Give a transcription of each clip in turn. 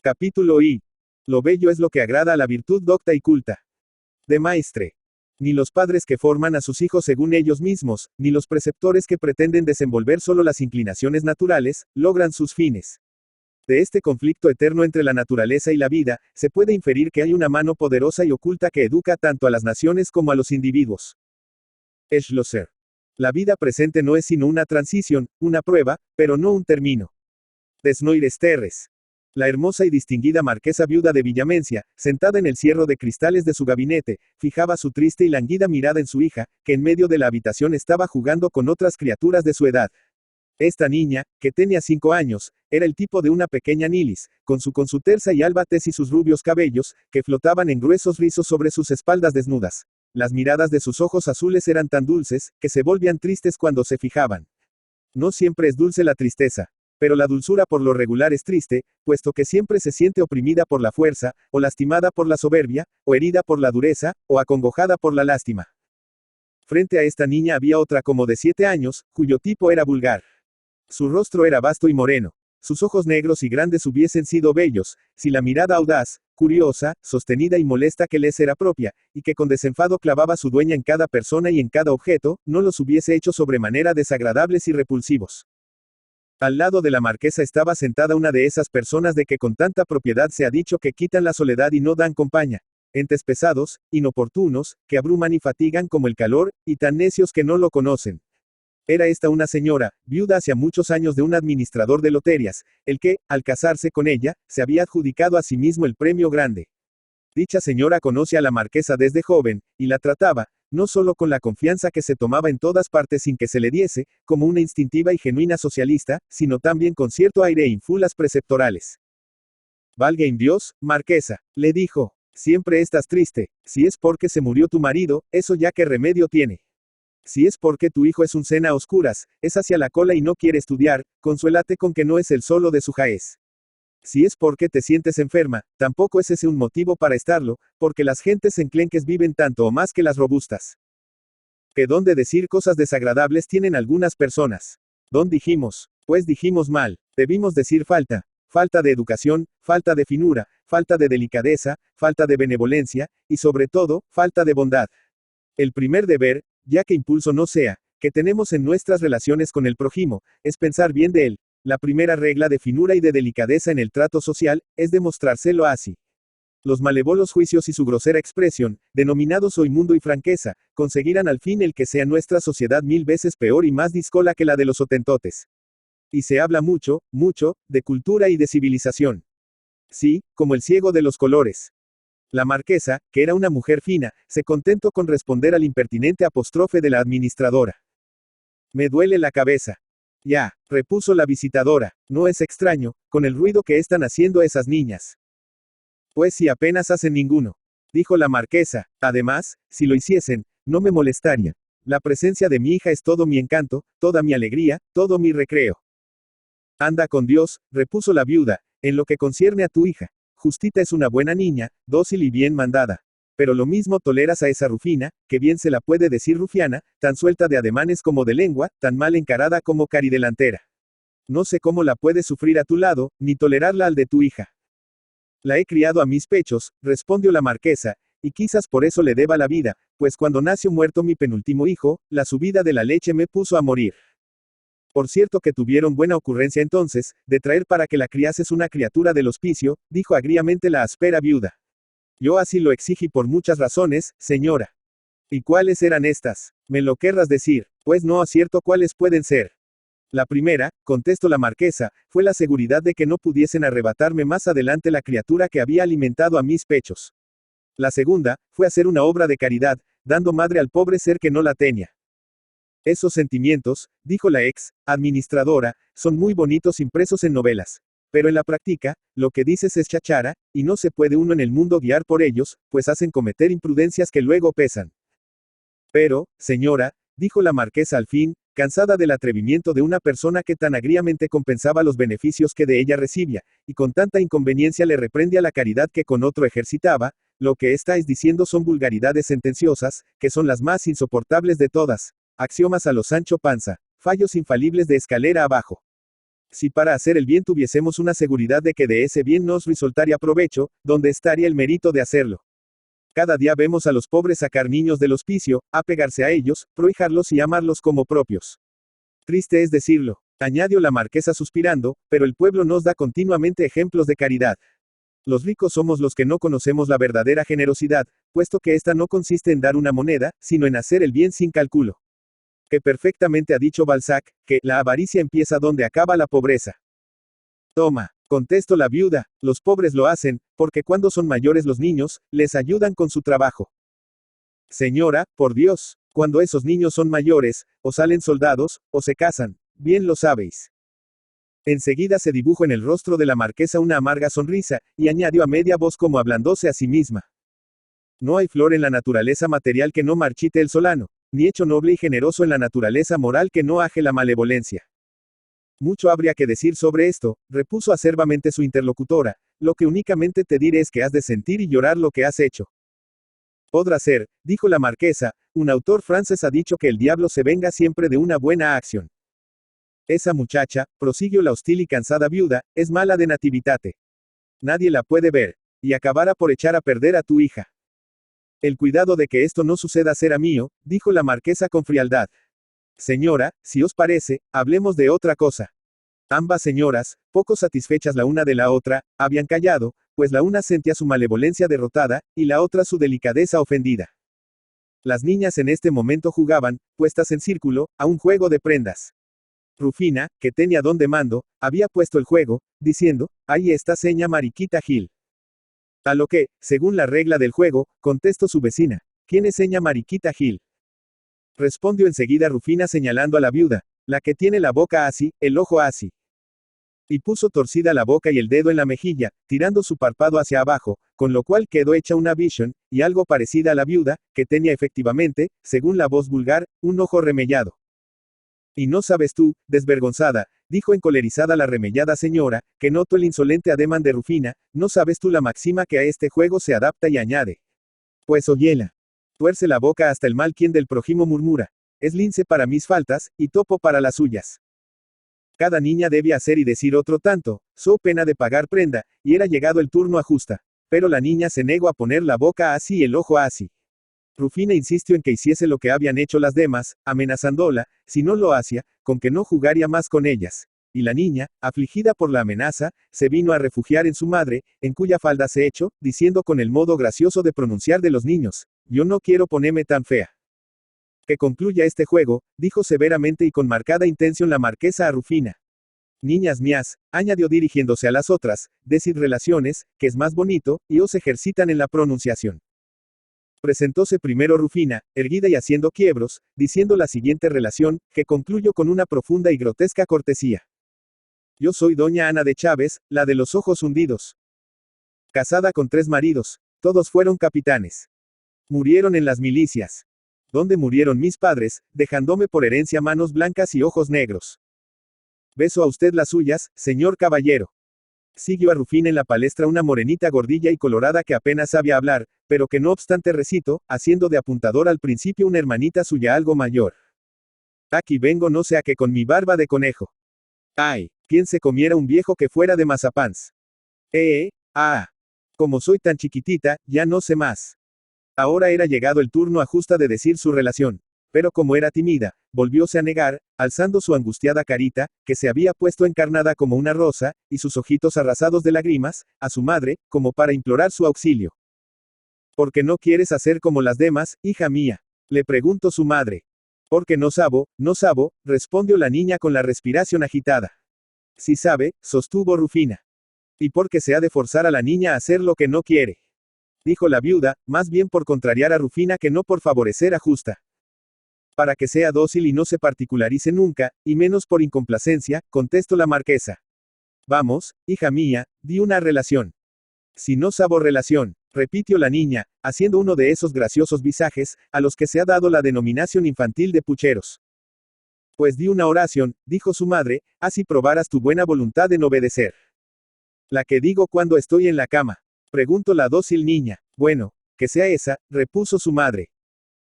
Capítulo I. Lo bello es lo que agrada a la virtud docta y culta. De Maistre. Ni los padres que forman a sus hijos según ellos mismos, ni los preceptores que pretenden desenvolver solo las inclinaciones naturales, logran sus fines. De este conflicto eterno entre la naturaleza y la vida, se puede inferir que hay una mano poderosa y oculta que educa tanto a las naciones como a los individuos. Schlosser. La vida presente no es sino una transición, una prueba, pero no un término. Des Noires Terres. La hermosa y distinguida marquesa viuda de Villamencia, sentada en el cierro de cristales de su gabinete, fijaba su triste y languida mirada en su hija, que en medio de la habitación estaba jugando con otras criaturas de su edad. Esta niña, que tenía 5 años, era el tipo de una pequeña Nilis, con su tersa y alba tez y sus rubios cabellos, que flotaban en gruesos rizos sobre sus espaldas desnudas. Las miradas de sus ojos azules eran tan dulces, que se volvían tristes cuando se fijaban. No siempre es dulce la tristeza. Pero la dulzura por lo regular es triste, puesto que siempre se siente oprimida por la fuerza, o lastimada por la soberbia, o herida por la dureza, o acongojada por la lástima. Frente a esta niña había otra como de 7 años, cuyo tipo era vulgar. Su rostro era vasto y moreno. Sus ojos negros y grandes hubiesen sido bellos, si la mirada audaz, curiosa, sostenida y molesta que les era propia, y que con desenfado clavaba su dueña en cada persona y en cada objeto, no los hubiese hecho sobremanera desagradables y repulsivos. Al lado de la marquesa estaba sentada una de esas personas de que con tanta propiedad se ha dicho que quitan la soledad y no dan compañía. Entes pesados, inoportunos, que abruman y fatigan como el calor, y tan necios que no lo conocen. Era esta una señora, viuda hacia muchos años de un administrador de loterias, el que, al casarse con ella, se había adjudicado a sí mismo el premio grande. Dicha señora conoce a la marquesa desde joven, y la trataba, no solo con la confianza que se tomaba en todas partes sin que se le diese, como una instintiva y genuina socialista, sino también con cierto aire e ínfulas preceptorales. Válgame Dios, marquesa, le dijo, siempre estás triste, si es porque se murió tu marido, eso ya qué remedio tiene. Si es porque tu hijo es un cena a oscuras, es hacia la cola y no quiere estudiar, consuélate con que no es el solo de su jaez. Si es porque te sientes enferma, tampoco es ese un motivo para estarlo, porque las gentes enclenques viven tanto o más que las robustas. Que don de decir cosas desagradables tienen algunas personas. Don dijimos, pues dijimos mal, debimos decir falta de educación, falta de finura, falta de delicadeza, falta de benevolencia, y sobre todo, falta de bondad. El primer deber, ya que impulso no sea, que tenemos en nuestras relaciones con el prójimo, es pensar bien de él. La primera regla de finura y de delicadeza en el trato social, es demostrárselo así. Los malévolos juicios y su grosera expresión, denominados soy mundo y franqueza, conseguirán al fin el que sea nuestra sociedad 1000 veces peor y más discola que la de los hotentotes. Y se habla mucho, de cultura y de civilización. Sí, como el ciego de los colores. La marquesa, que era una mujer fina, se contentó con responder al impertinente apóstrofe de la administradora. Me duele la cabeza. Ya, repuso la visitadora, no es extraño, con el ruido que están haciendo esas niñas. Pues si apenas hacen ninguno, dijo la marquesa, además, si lo hiciesen, no me molestaría. La presencia de mi hija es todo mi encanto, toda mi alegría, todo mi recreo. Anda con Dios, repuso la viuda, en lo que concierne a tu hija. Justita es una buena niña, dócil y bien mandada. Pero lo mismo toleras a esa Rufina, que bien se la puede decir rufiana, tan suelta de ademanes como de lengua, tan mal encarada como caridelantera. No sé cómo la puedes sufrir a tu lado, ni tolerarla al de tu hija. La he criado a mis pechos, respondió la marquesa, y quizás por eso le deba la vida, pues cuando nació muerto mi penúltimo hijo, la subida de la leche me puso a morir. Por cierto que tuvieron buena ocurrencia entonces, de traer para que la criases una criatura del hospicio, dijo agriamente la áspera viuda. Yo así lo exigí por muchas razones, señora. ¿Y cuáles eran estas? Me lo querrás decir, pues no acierto cuáles pueden ser. La primera, contestó la marquesa, fue la seguridad de que no pudiesen arrebatarme más adelante la criatura que había alimentado a mis pechos. La segunda, fue hacer una obra de caridad, dando madre al pobre ser que no la tenía. Esos sentimientos, dijo la administradora, son muy bonitos impresos en novelas. Pero en la práctica, lo que dices es chachara, y no se puede uno en el mundo guiar por ellos, pues hacen cometer imprudencias que luego pesan. Pero, señora, dijo la marquesa al fin, cansada del atrevimiento de una persona que tan agriamente compensaba los beneficios que de ella recibía, y con tanta inconveniencia le reprendía la caridad que con otro ejercitaba, lo que estáis diciendo son vulgaridades sentenciosas, que son las más insoportables de todas, axiomas a lo Sancho Panza, fallos infalibles de escalera abajo. Si para hacer el bien tuviésemos una seguridad de que de ese bien nos resultaría provecho, ¿dónde estaría el mérito de hacerlo? Cada día vemos a los pobres sacar niños del hospicio, apegarse a ellos, prohijarlos y amarlos como propios. Triste es decirlo, añadió la marquesa suspirando, pero el pueblo nos da continuamente ejemplos de caridad. Los ricos somos los que no conocemos la verdadera generosidad, puesto que esta no consiste en dar una moneda, sino en hacer el bien sin cálculo. Que perfectamente ha dicho Balzac, que la avaricia empieza donde acaba la pobreza. Toma, contestó la viuda, los pobres lo hacen, porque cuando son mayores los niños, les ayudan con su trabajo. Señora, por Dios, cuando esos niños son mayores, o salen soldados, o se casan, bien lo sabéis. Enseguida se dibujó en el rostro de la marquesa una amarga sonrisa, y añadió a media voz como hablándose a sí misma. No hay flor en la naturaleza material que no marchite el solano, ni hecho noble y generoso en la naturaleza moral que no aje la malevolencia. Mucho habría que decir sobre esto, repuso acerbamente su interlocutora, lo que únicamente te diré es que has de sentir y llorar lo que has hecho. Podrá ser, dijo la marquesa, un autor francés ha dicho que el diablo se venga siempre de una buena acción. Esa muchacha, prosiguió la hostil y cansada viuda, es mala de nativitate. Nadie la puede ver, y acabará por echar a perder a tu hija. El cuidado de que esto no suceda será mío, dijo la marquesa con frialdad. Señora, si os parece, hablemos de otra cosa. Ambas señoras, poco satisfechas la una de la otra, habían callado, pues la una sentía su malevolencia derrotada, y la otra su delicadeza ofendida. Las niñas en este momento jugaban, puestas en círculo, a un juego de prendas. Rufina, que tenía don de mando, había puesto el juego, diciendo, ahí está seña Mariquita Gil. A lo que, según la regla del juego, contestó su vecina, ¿quién es seña Mariquita Gil? Respondió enseguida Rufina señalando a la viuda, la que tiene la boca así, el ojo así. Y puso torcida la boca y el dedo en la mejilla, tirando su párpado hacia abajo, con lo cual quedó hecha una vision, y algo parecida a la viuda, que tenía efectivamente, según la voz vulgar, un ojo remellado. Y no sabes tú, desvergonzada, dijo encolerizada la remellada señora, que notó el insolente ademán de Rufina, no sabes tú la máxima que a este juego se adapta y añade. Pues óyela. Tuerce la boca hasta el mal quien del prójimo murmura. Es lince para mis faltas, y topo para las suyas. Cada niña debe hacer y decir otro tanto, so pena de pagar prenda, y era llegado el turno a Justa. Pero la niña se negó a poner la boca así y el ojo así. Rufina insistió en que hiciese lo que habían hecho las demás, amenazándola, si no lo hacía, con que no jugaría más con ellas. Y la niña, afligida por la amenaza, se vino a refugiar en su madre, en cuya falda se echó, diciendo con el modo gracioso de pronunciar de los niños, yo no quiero ponerme tan fea. Que concluya este juego, dijo severamente y con marcada intención la marquesa a Rufina. Niñas mías, añadió dirigiéndose a las otras, decid relaciones, que es más bonito, y os ejercitan en la pronunciación. Presentóse primero Rufina, erguida y haciendo quiebros, diciendo la siguiente relación, que concluyó con una profunda y grotesca cortesía. Yo soy doña Ana de Chávez, la de los ojos hundidos. Casada con 3 maridos, todos fueron capitanes. Murieron en las milicias. Donde murieron mis padres, dejándome por herencia manos blancas y ojos negros. Beso a usted las suyas, señor caballero. Siguió a Rufina en la palestra una morenita gordilla y colorada que apenas sabía hablar, pero que no obstante recitó, haciendo de apuntador al principio una hermanita suya algo mayor. Aquí vengo no sé a qué con mi barba de conejo. Ay, ¿quién se comiera un viejo que fuera de mazapáns? Como soy tan chiquitita, ya no sé más. Ahora era llegado el turno a Justa de decir su relación. Pero como era tímida, volvióse a negar, alzando su angustiada carita, que se había puesto encarnada como una rosa, y sus ojitos arrasados de lágrimas, a su madre, como para implorar su auxilio. ¿Por qué no quieres hacer como las demás, hija mía? Le preguntó su madre. Porque no sabo, respondió la niña con la respiración agitada. Si sabe, sostuvo Rufina. Y porque se ha de forzar a la niña a hacer lo que no quiere. Dijo la viuda, más bien por contrariar a Rufina que no por favorecer a Justa. Para que sea dócil y no se particularice nunca, y menos por incomplacencia, contestó la marquesa. Vamos, hija mía, di una relación. Si no sabo relación, repitió la niña, haciendo uno de esos graciosos visajes, a los que se ha dado la denominación infantil de pucheros. Pues di una oración, dijo su madre, así probarás tu buena voluntad en obedecer. La que digo cuando estoy en la cama. Preguntó la dócil niña. Bueno, que sea esa, repuso su madre.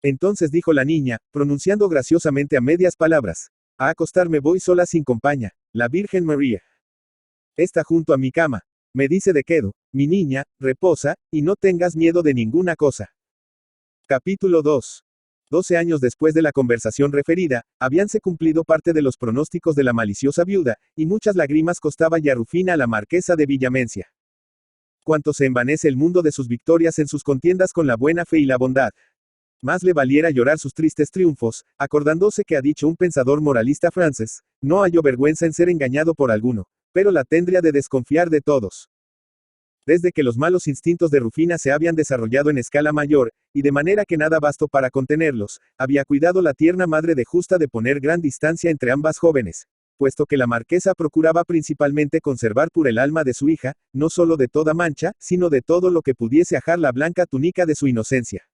Entonces dijo la niña, pronunciando graciosamente a medias palabras. A acostarme voy sola sin compañía. La Virgen María está junto a mi cama. Me dice de quedo, mi niña, reposa, y no tengas miedo de ninguna cosa. Capítulo 2. 12 años después de la conversación referida, habíanse cumplido parte de los pronósticos de la maliciosa viuda, y muchas lágrimas costaba ya Rufina a la marquesa de Villamencia. Cuánto se envanece el mundo de sus victorias en sus contiendas con la buena fe y la bondad. Más le valiera llorar sus tristes triunfos, acordándose que ha dicho un pensador moralista francés, no hallo vergüenza en ser engañado por alguno, pero la tendría de desconfiar de todos. Desde que los malos instintos de Rufina se habían desarrollado en escala mayor, y de manera que nada bastó para contenerlos, había cuidado la tierna madre de Justa de poner gran distancia entre ambas jóvenes, puesto que la marquesa procuraba principalmente conservar pura el alma de su hija, no solo de toda mancha, sino de todo lo que pudiese ajar la blanca túnica de su inocencia.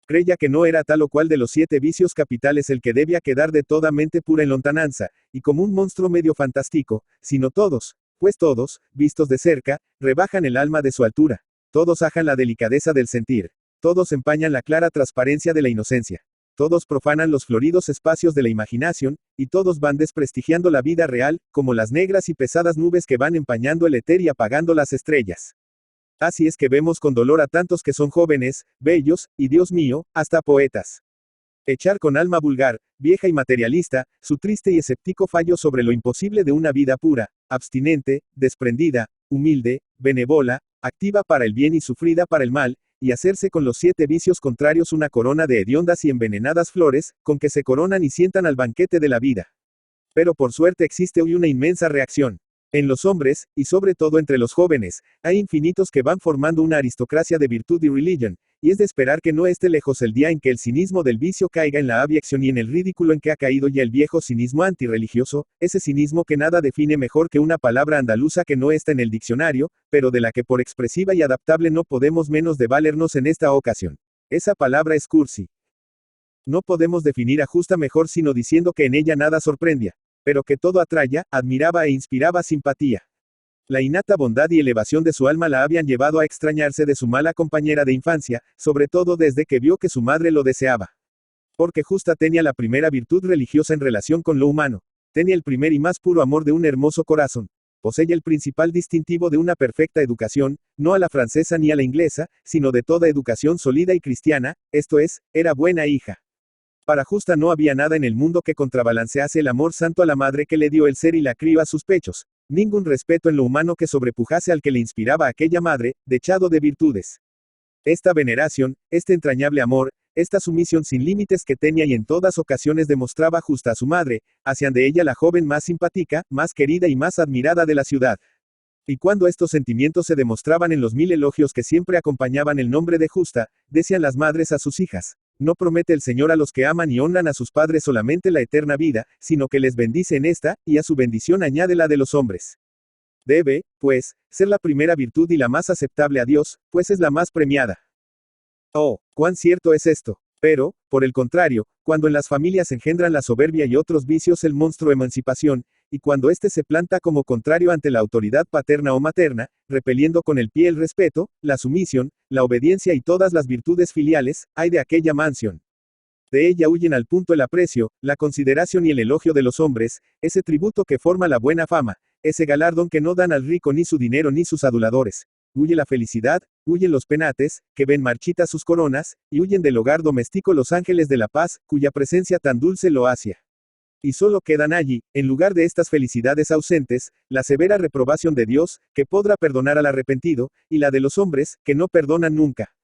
Creía que no era tal o cual de los 7 vicios capitales el que debía quedar de toda mente pura en lontananza, y como un monstruo medio fantástico, sino todos, pues todos, vistos de cerca, rebajan el alma de su altura, todos ajan la delicadeza del sentir, todos empañan la clara transparencia de la inocencia, todos profanan los floridos espacios de la imaginación, y todos van desprestigiando la vida real, como las negras y pesadas nubes que van empañando el éter y apagando las estrellas. Así es que vemos con dolor a tantos que son jóvenes, bellos, y Dios mío, hasta poetas. Echar con alma vulgar, vieja y materialista, su triste y escéptico fallo sobre lo imposible de una vida pura, abstinente, desprendida, humilde, benévola, activa para el bien y sufrida para el mal, y hacerse con los 7 vicios contrarios una corona de hediondas y envenenadas flores, con que se coronan y sientan al banquete de la vida. Pero por suerte existe hoy una inmensa reacción. En los hombres, y sobre todo entre los jóvenes, hay infinitos que van formando una aristocracia de virtud y religión, y es de esperar que no esté lejos el día en que el cinismo del vicio caiga en la abyección y en el ridículo en que ha caído ya el viejo cinismo antirreligioso, ese cinismo que nada define mejor que una palabra andaluza que no está en el diccionario, pero de la que por expresiva y adaptable no podemos menos de valernos en esta ocasión. Esa palabra es cursi. No podemos definir a Justa mejor sino diciendo que en ella nada sorprendía, pero que todo atraía, admiraba e inspiraba simpatía. La innata bondad y elevación de su alma la habían llevado a extrañarse de su mala compañera de infancia, sobre todo desde que vio que su madre lo deseaba. Porque Justa tenía la primera virtud religiosa en relación con lo humano, tenía el primer y más puro amor de un hermoso corazón, poseía el principal distintivo de una perfecta educación, no a la francesa ni a la inglesa, sino de toda educación sólida y cristiana, esto es, era buena hija. Para Justa no había nada en el mundo que contrabalancease el amor santo a la madre que le dio el ser y la crió a sus pechos, ningún respeto en lo humano que sobrepujase al que le inspiraba aquella madre, dechado de virtudes. Esta veneración, este entrañable amor, esta sumisión sin límites que tenía y en todas ocasiones demostraba Justa a su madre, hacían de ella la joven más simpática, más querida y más admirada de la ciudad. Y cuando estos sentimientos se demostraban en los 1000 elogios que siempre acompañaban el nombre de Justa, decían las madres a sus hijas: no promete el Señor a los que aman y honran a sus padres solamente la eterna vida, sino que les bendice en esta, y a su bendición añade la de los hombres. Debe, pues, ser la primera virtud y la más aceptable a Dios, pues es la más premiada. Oh, cuán cierto es esto. Pero, por el contrario, cuando en las familias engendran la soberbia y otros vicios el monstruo emancipación, y cuando éste se planta como contrario ante la autoridad paterna o materna, repeliendo con el pie el respeto, la sumisión, la obediencia y todas las virtudes filiales, hay de aquella mansión. De ella huyen al punto el aprecio, la consideración y el elogio de los hombres, ese tributo que forma la buena fama, ese galardón que no dan al rico ni su dinero ni sus aduladores. Huye la felicidad, huyen los penates, que ven marchitas sus coronas, y huyen del hogar doméstico los ángeles de la paz, cuya presencia tan dulce lo hacia. Y solo quedan allí, en lugar de estas felicidades ausentes, la severa reprobación de Dios, que podrá perdonar al arrepentido, y la de los hombres, que no perdonan nunca.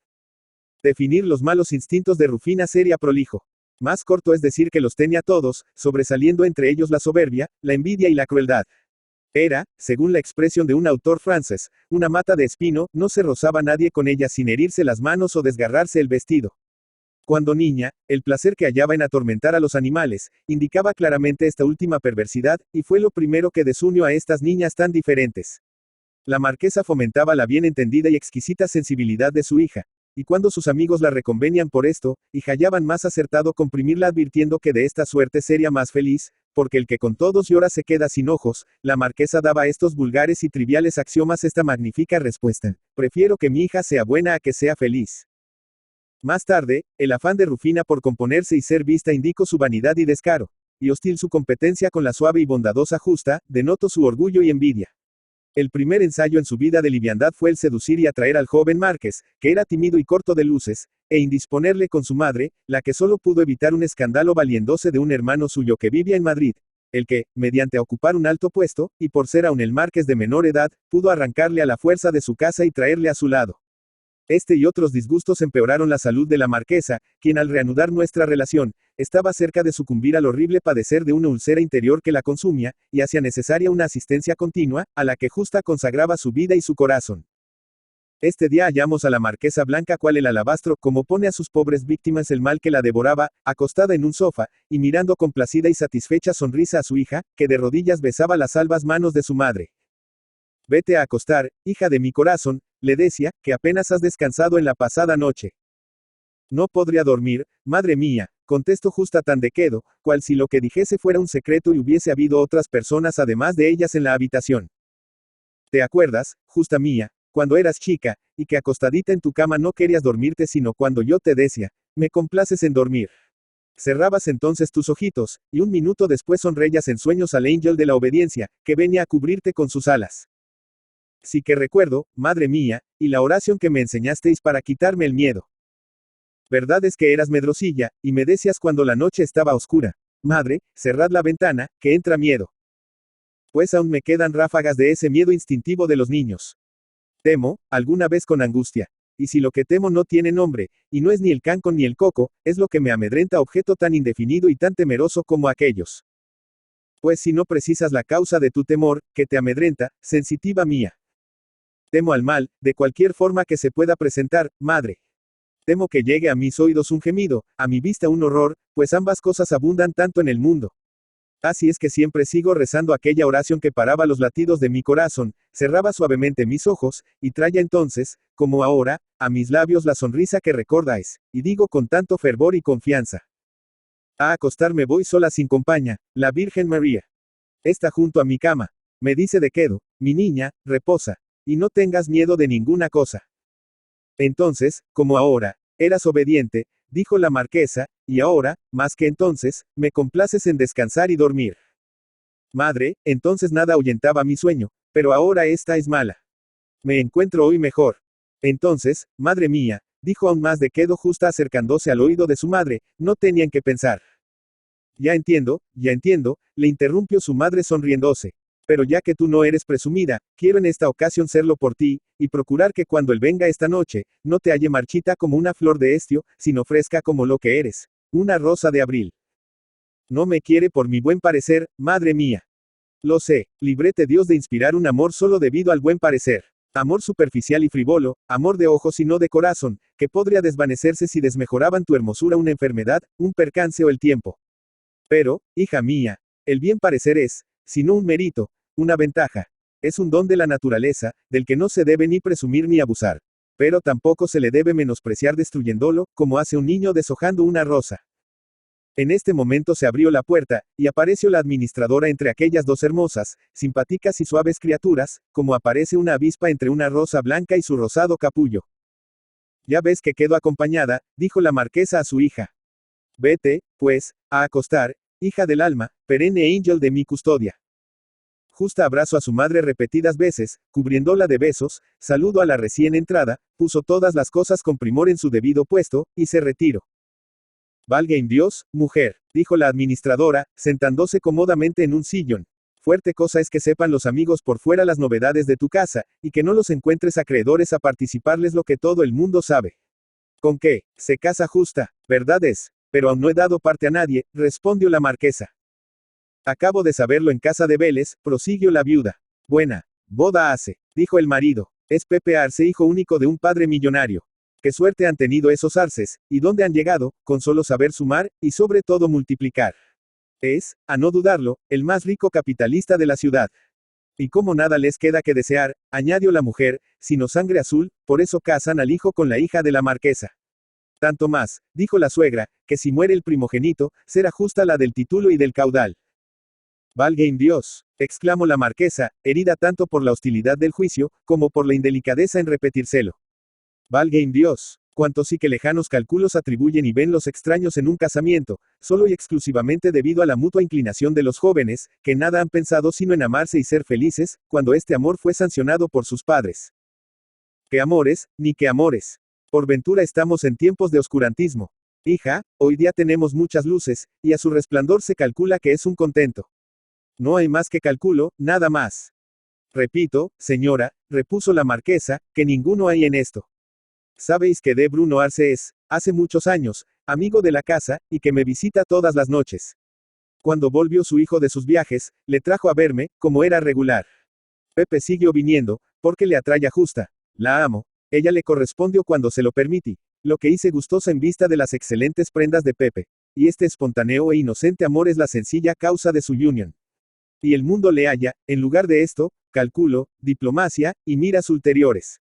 Definir los malos instintos de Rufina sería prolijo. Más corto es decir que los tenía todos, sobresaliendo entre ellos la soberbia, la envidia y la crueldad. Era, según la expresión de un autor francés, una mata de espino, no se rozaba nadie con ella sin herirse las manos o desgarrarse el vestido. Cuando niña, el placer que hallaba en atormentar a los animales, indicaba claramente esta última perversidad, y fue lo primero que desunió a estas niñas tan diferentes. La marquesa fomentaba la bien entendida y exquisita sensibilidad de su hija, y cuando sus amigos la reconvenían por esto, y hallaban más acertado comprimirla advirtiendo que de esta suerte sería más feliz, porque el que con todos llora se queda sin ojos, la marquesa daba a estos vulgares y triviales axiomas esta magnífica respuesta: prefiero que mi hija sea buena a que sea feliz. Más tarde, el afán de Rufina por componerse y ser vista indicó su vanidad y descaro. y hostil su competencia con la suave y bondadosa Justa, denotó su orgullo y envidia. El primer ensayo en su vida de liviandad fue el seducir y atraer al joven Márquez, que era tímido y corto de luces, e indisponerle con su madre, la que solo pudo evitar un escándalo valiéndose de un hermano suyo que vivía en Madrid, el que, mediante ocupar un alto puesto, y por ser aún el Márquez de menor edad, pudo arrancarle a la fuerza de su casa y traerle a su lado. Este y otros disgustos empeoraron la salud de la marquesa, quien al reanudar nuestra relación, estaba cerca de sucumbir al horrible padecer de una úlcera interior que la consumía, y hacía necesaria una asistencia continua, a la que Justa consagraba su vida y su corazón. Este día hallamos a la marquesa blanca cual el alabastro, como pone a sus pobres víctimas el mal que la devoraba, acostada en un sofá, y mirando con placida y satisfecha sonrisa a su hija, que de rodillas besaba las albas manos de su madre. Vete a acostar, hija de mi corazón, le decía, que apenas has descansado en la pasada noche. No podría dormir, madre mía, contestó Justa tan de quedo, cual si lo que dijese fuera un secreto y hubiese habido otras personas además de ellas en la habitación. ¿Te acuerdas, Justa mía, cuando eras chica, y que acostadita en tu cama no querías dormirte sino cuando yo te decía, me complaces en dormir? Cerrabas entonces tus ojitos, y un minuto después sonreías en sueños al ángel de la obediencia, que venía a cubrirte con sus alas. Sí que recuerdo, madre mía, y la oración que me enseñasteis para quitarme el miedo. Verdad es que eras medrosilla, y me decías cuando la noche estaba oscura, madre, cerrad la ventana, que entra miedo. Pues aún me quedan ráfagas de ese miedo instintivo de los niños. Temo, alguna vez con angustia. Y si lo que temo no tiene nombre, y no es ni el canco ni el coco, es lo que me amedrenta objeto tan indefinido y tan temeroso como aquellos. Pues si no precisas la causa de tu temor, que te amedrenta, sensitiva mía. Temo al mal, de cualquier forma que se pueda presentar, madre. Temo que llegue a mis oídos un gemido, a mi vista un horror, pues ambas cosas abundan tanto en el mundo. Así es que siempre sigo rezando aquella oración que paraba los latidos de mi corazón, cerraba suavemente mis ojos, y traía entonces, como ahora, a mis labios la sonrisa que recordáis, y digo con tanto fervor y confianza. A acostarme voy sola sin compañía, la Virgen María. Está junto a mi cama. Me dice de quedo, mi niña, reposa. Y no tengas miedo de ninguna cosa. Entonces, como ahora, eras obediente, dijo la marquesa, y ahora, más que entonces, me complaces en descansar y dormir. Madre, entonces nada ahuyentaba mi sueño, pero ahora esta es mala. Me encuentro hoy mejor. Entonces, madre mía, dijo aún más de quedo Justa acercándose al oído de su madre, no tenían que pensar. Ya entiendo, le interrumpió su madre sonriéndose. Pero ya que tú no eres presumida, quiero en esta ocasión serlo por ti, y procurar que cuando él venga esta noche, no te halle marchita como una flor de estio, sino fresca como lo que eres, una rosa de abril. No me quiere por mi buen parecer, madre mía. Lo sé, líbrete Dios de inspirar un amor solo debido al buen parecer. Amor superficial y frívolo, amor de ojos y no de corazón, que podría desvanecerse si desmejoraban tu hermosura una enfermedad, un percance o el tiempo. Pero, hija mía, el bien parecer es, sino un mérito, una ventaja. Es un don de la naturaleza, del que no se debe ni presumir ni abusar. Pero tampoco se le debe menospreciar destruyéndolo, como hace un niño deshojando una rosa. En este momento se abrió la puerta, y apareció la administradora entre aquellas dos hermosas, simpáticas y suaves criaturas, como aparece una avispa entre una rosa blanca y su rosado capullo. Ya ves que quedo acompañada, dijo la marquesa a su hija. Vete, pues, a acostar, hija del alma, perenne ángel de mi custodia. Justa abrazó a su madre repetidas veces, cubriéndola de besos, saludó a la recién entrada, puso todas las cosas con primor en su debido puesto, y se retiró. Valga en Dios, mujer, dijo la administradora, sentándose cómodamente en un sillón. Fuerte cosa es que sepan los amigos por fuera las novedades de tu casa, y que no los encuentres acreedores a participarles lo que todo el mundo sabe. ¿Con qué? Se casa Justa, verdad es, pero aún no he dado parte a nadie, respondió la marquesa. Acabo de saberlo en casa de Vélez, prosiguió la viuda. Buena boda hace, dijo el marido. Es Pepe Arce, hijo único de un padre millonario. Qué suerte han tenido esos Arces, y dónde han llegado, con solo saber sumar, y sobre todo multiplicar. Es, a no dudarlo, el más rico capitalista de la ciudad. Y como nada les queda que desear, añadió la mujer, sino sangre azul, por eso casan al hijo con la hija de la marquesa. Tanto más, dijo la suegra, que si muere el primogénito, será justa la del título y del caudal. Valga en Dios, exclamó la marquesa, herida tanto por la hostilidad del juicio, como por la indelicadeza en repetírselo. Valga en Dios, Cuantos sí que lejanos cálculos atribuyen y ven los extraños en un casamiento, solo y exclusivamente debido a la mutua inclinación de los jóvenes, que nada han pensado sino en amarse y ser felices, cuando este amor fue sancionado por sus padres. ¿Qué amores, ni qué amores? Por ventura estamos en tiempos de oscurantismo. Hija, hoy día tenemos muchas luces, y a su resplandor se calcula que es un contento. No hay más que cálculo, nada más. Repito, señora, repuso la marquesa, que ninguno hay en esto. Sabéis que de Bruno Arce es, hace muchos años, amigo de la casa, y que me visita todas las noches. Cuando volvió su hijo de sus viajes, le trajo a verme, como era regular. Pepe siguió viniendo, porque le atrae justa. La amo. Ella le correspondió cuando se lo permití. Lo que hice gustosa en vista de las excelentes prendas de Pepe. Y este espontáneo e inocente amor es la sencilla causa de su unión. Y el mundo le halla, en lugar de esto, calculo, diplomacia, y miras ulteriores.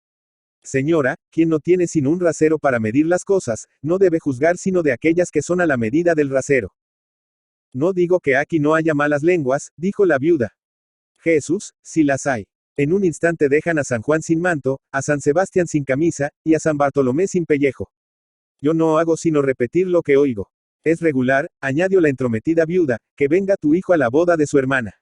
Señora, quien no tiene sino un rasero para medir las cosas, no debe juzgar sino de aquellas que son a la medida del rasero. No digo que aquí no haya malas lenguas, dijo la viuda. Jesús, si las hay. En un instante dejan a San Juan sin manto, a San Sebastián sin camisa, y a San Bartolomé sin pellejo. Yo no hago sino repetir lo que oigo. Es regular, añadió la entrometida viuda, que venga tu hijo a la boda de su hermana.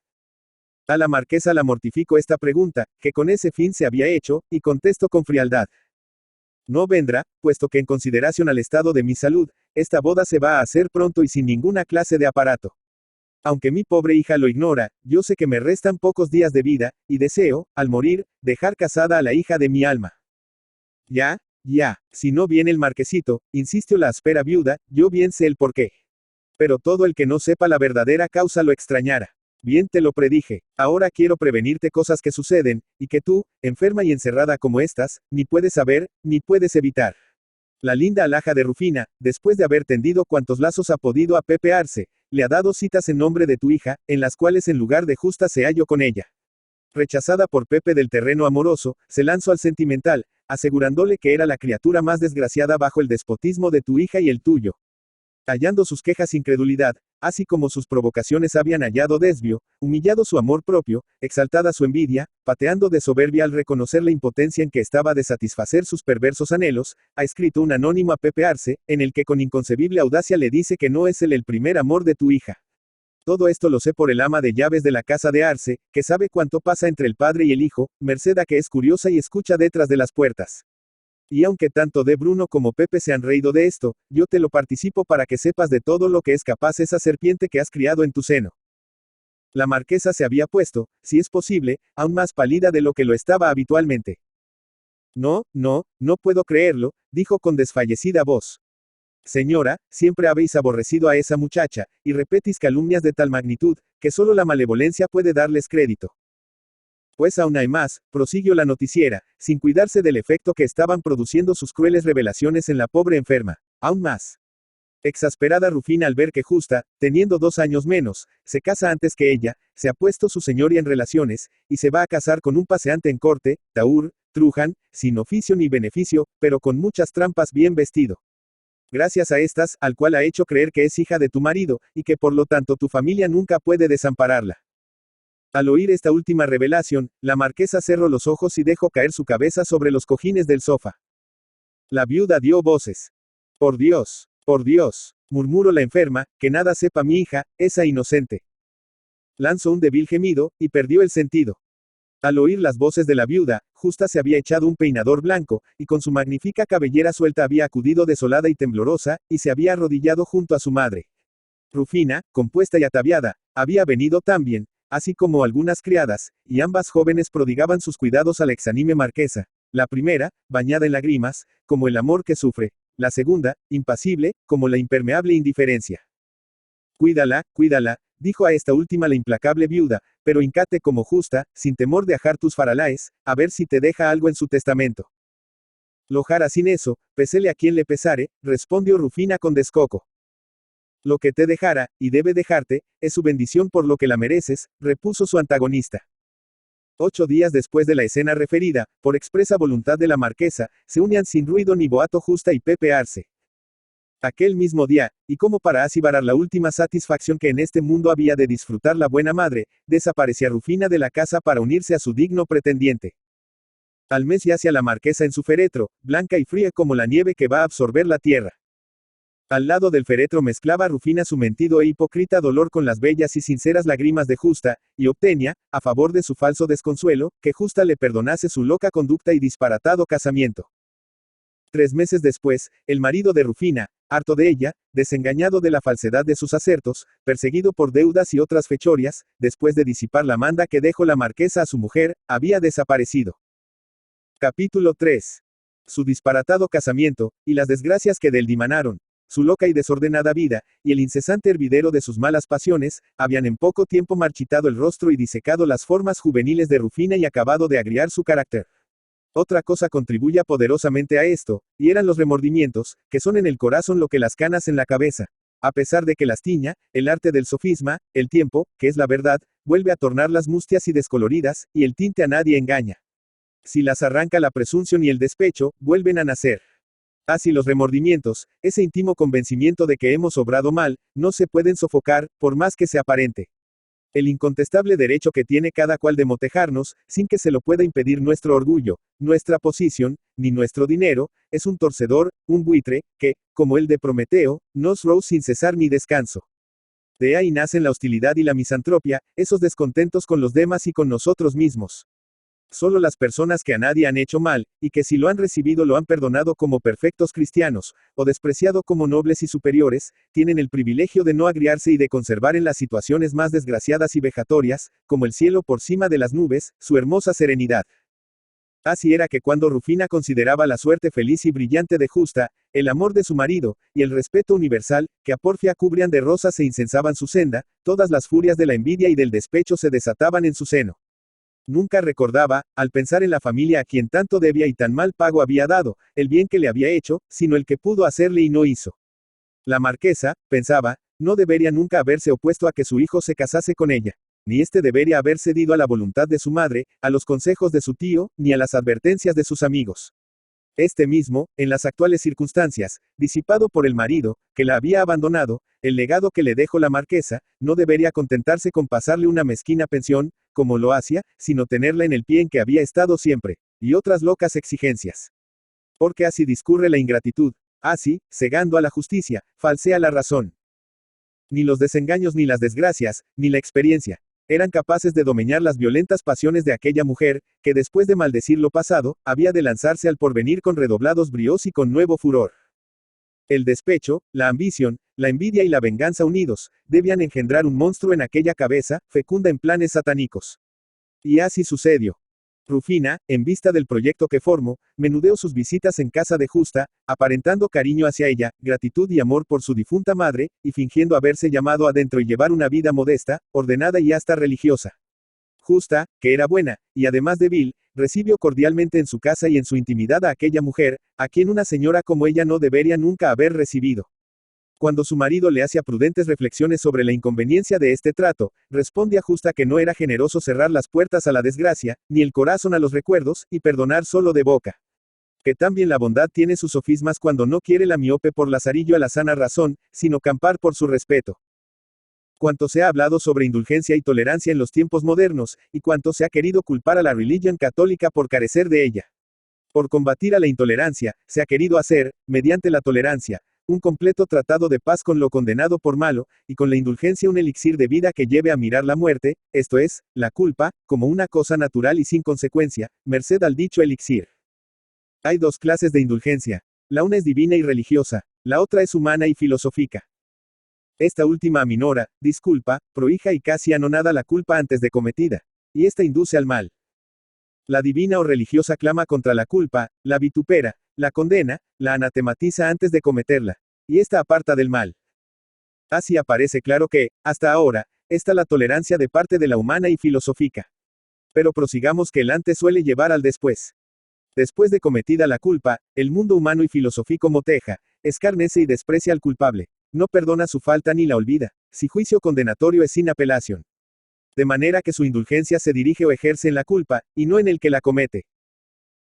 A la marquesa la mortificó esta pregunta, que con ese fin se había hecho, y contestó con frialdad. No vendrá, puesto que en consideración al estado de mi salud, esta boda se va a hacer pronto y sin ninguna clase de aparato. Aunque mi pobre hija lo ignora, yo sé que me restan pocos días de vida, y deseo, al morir, dejar casada a la hija de mi alma. Ya, si no viene el marquesito, insistió la áspera viuda, yo bien sé el porqué. Pero todo el que no sepa la verdadera causa lo extrañara. Bien te lo predije, ahora quiero prevenirte cosas que suceden, y que tú, enferma y encerrada como estás, ni puedes saber, ni puedes evitar. La linda alhaja de Rufina, después de haber tendido cuantos lazos ha podido a Pepe Arce, le ha dado citas en nombre de tu hija, en las cuales en lugar de justa se halló con ella. Rechazada por Pepe del terreno amoroso, se lanzó al sentimental, asegurándole que era la criatura más desgraciada bajo el despotismo de tu hija y el tuyo. Hallando sus quejas incredulidad, así como sus provocaciones habían hallado desvío, humillado su amor propio, exaltada su envidia, pateando de soberbia al reconocer la impotencia en que estaba de satisfacer sus perversos anhelos, ha escrito un anónimo a Pepe Arce, en el que con inconcebible audacia le dice que no es él el primer amor de tu hija. Todo esto lo sé por el ama de llaves de la casa de Arce, que sabe cuánto pasa entre el padre y el hijo, merced a que es curiosa y escucha detrás de las puertas. Y aunque tanto de Bruno como Pepe se han reído de esto, yo te lo participo para que sepas de todo lo que es capaz esa serpiente que has criado en tu seno. La marquesa se había puesto, si es posible, aún más pálida de lo que lo estaba habitualmente. No puedo creerlo, dijo con desfallecida voz. Señora, siempre habéis aborrecido a esa muchacha, y repetís calumnias de tal magnitud, que solo la malevolencia puede darles crédito. Pues aún hay más, prosiguió la noticiera, sin cuidarse del efecto que estaban produciendo sus crueles revelaciones en la pobre enferma. Aún más. Exasperada Rufina al ver que Justa, teniendo 2 años menos, se casa antes que ella, se ha puesto su señoría en relaciones, y se va a casar con un paseante en corte, Taur, Truján, sin oficio ni beneficio, pero con muchas trampas bien vestido. Gracias a estas, al cual ha hecho creer que es hija de tu marido, y que por lo tanto tu familia nunca puede desampararla. Al oír esta última revelación, la marquesa cerró los ojos y dejó caer su cabeza sobre los cojines del sofá. La viuda dio voces. Por Dios, murmuró la enferma, que nada sepa mi hija, esa inocente. Lanzó un débil gemido, y perdió el sentido. Al oír las voces de la viuda, Justa se había echado un peinador blanco, y con su magnífica cabellera suelta había acudido desolada y temblorosa, y se había arrodillado junto a su madre. Rufina, compuesta y ataviada, había venido también, así como algunas criadas, y ambas jóvenes prodigaban sus cuidados a la exánime marquesa. La primera, bañada en lágrimas, como el amor que sufre. La segunda, impasible, como la impermeable indiferencia. Cuídala, dijo a esta última la implacable viuda, pero hincate como Justa, sin temor de ajar tus faralaes, a ver si te deja algo en su testamento. Lo jara sin eso, pesele a quien le pesare, respondió Rufina con descoco. Lo que te dejara, y debe dejarte, es su bendición por lo que la mereces, repuso su antagonista. 8 días después de la escena referida, por expresa voluntad de la marquesa, se unían sin ruido ni boato Justa y Pepe Arce. Aquel mismo día, y como para asibarar la última satisfacción que en este mundo había de disfrutar la buena madre, desaparecía Rufina de la casa para unirse a su digno pretendiente. Al mes yace a la marquesa en su féretro, blanca y fría como la nieve que va a absorber la tierra. Al lado del féretro mezclaba Rufina su mentido e hipócrita dolor con las bellas y sinceras lágrimas de Justa, y obtenía, a favor de su falso desconsuelo, que Justa le perdonase su loca conducta y disparatado casamiento. 3 meses después, el marido de Rufina, harto de ella, desengañado de la falsedad de sus acertos, perseguido por deudas y otras fechorias, después de disipar la manda que dejó la marquesa a su mujer, había desaparecido. Capítulo 3. Su disparatado casamiento, y las desgracias que de él dimanaron, su loca y desordenada vida, y el incesante hervidero de sus malas pasiones, habían en poco tiempo marchitado el rostro y disecado las formas juveniles de Rufina y acabado de agriar su carácter. Otra cosa contribuye poderosamente a esto, y eran los remordimientos, que son en el corazón lo que las canas en la cabeza. A pesar de que las tiña, el arte del sofisma, el tiempo, que es la verdad, vuelve a tornarlas mustias y descoloridas, y el tinte a nadie engaña. Si las arranca la presunción y el despecho, vuelven a nacer. Así los remordimientos, ese íntimo convencimiento de que hemos obrado mal, no se pueden sofocar, por más que se aparente. El incontestable derecho que tiene cada cual de motejarnos, sin que se lo pueda impedir nuestro orgullo, nuestra posición, ni nuestro dinero, es un torcedor, un buitre, que, como el de Prometeo, nos roe sin cesar ni descanso. De ahí nacen la hostilidad y la misantropia, esos descontentos con los demás y con nosotros mismos. Solo las personas que a nadie han hecho mal, y que si lo han recibido lo han perdonado como perfectos cristianos, o despreciado como nobles y superiores, tienen el privilegio de no agriarse y de conservar en las situaciones más desgraciadas y vejatorias, como el cielo por cima de las nubes, su hermosa serenidad. Así era que cuando Rufina consideraba la suerte feliz y brillante de Justa, el amor de su marido, y el respeto universal, que a porfia cubrían de rosas e incensaban su senda, todas las furias de la envidia y del despecho se desataban en su seno. Nunca recordaba, al pensar en la familia a quien tanto debía y tan mal pago había dado, el bien que le había hecho, sino el que pudo hacerle y no hizo. La marquesa, pensaba, no debería nunca haberse opuesto a que su hijo se casase con ella, ni éste debería haber cedido a la voluntad de su madre, a los consejos de su tío, ni a las advertencias de sus amigos. Este mismo, en las actuales circunstancias, disipado por el marido, que la había abandonado, el legado que le dejó la marquesa, no debería contentarse con pasarle una mezquina pensión, como lo hacía, sino tenerla en el pie en que había estado siempre, y otras locas exigencias. Porque así discurre la ingratitud, así, cegando a la justicia, falsea la razón. Ni los desengaños ni las desgracias, ni la experiencia, eran capaces de domeñar las violentas pasiones de aquella mujer, que después de maldecir lo pasado, había de lanzarse al porvenir con redoblados bríos y con nuevo furor. El despecho, la ambición, la envidia y la venganza unidos, debían engendrar un monstruo en aquella cabeza, fecunda en planes satánicos. Y así sucedió. Rufina, en vista del proyecto que formó, menudeó sus visitas en casa de Justa, aparentando cariño hacia ella, gratitud y amor por su difunta madre, y fingiendo haberse llamado adentro y llevar una vida modesta, ordenada y hasta religiosa. Justa, que era buena, y además débil, recibió cordialmente en su casa y en su intimidad a aquella mujer, a quien una señora como ella no debería nunca haber recibido. Cuando su marido le hacía prudentes reflexiones sobre la inconveniencia de este trato, responde a Justa que no era generoso cerrar las puertas a la desgracia, ni el corazón a los recuerdos, y perdonar solo de boca. Que también la bondad tiene sus sofismas cuando no quiere la miope por lazarillo a la sana razón, sino campar por su respeto. Cuanto se ha hablado sobre indulgencia y tolerancia en los tiempos modernos, y cuanto se ha querido culpar a la religión católica por carecer de ella. Por combatir a la intolerancia, se ha querido hacer, mediante la tolerancia, un completo tratado de paz con lo condenado por malo, y con la indulgencia un elixir de vida que lleve a mirar la muerte, esto es, la culpa, como una cosa natural y sin consecuencia, merced al dicho elixir. Hay dos clases de indulgencia. La una es divina y religiosa, la otra es humana y filosófica. Esta última aminora, disculpa, prohija y casi anonada la culpa antes de cometida, y esta induce al mal. La divina o religiosa clama contra la culpa, la vitupera, la condena, la anatematiza antes de cometerla, y esta aparta del mal. Así aparece claro que, hasta ahora, está la tolerancia de parte de la humana y filosófica. Pero prosigamos que el antes suele llevar al después. Después de cometida la culpa, el mundo humano y filosófico moteja, escarnece y desprecia al culpable, no perdona su falta ni la olvida, si juicio condenatorio es sin apelación. De manera que su indulgencia se dirige o ejerce en la culpa, y no en el que la comete.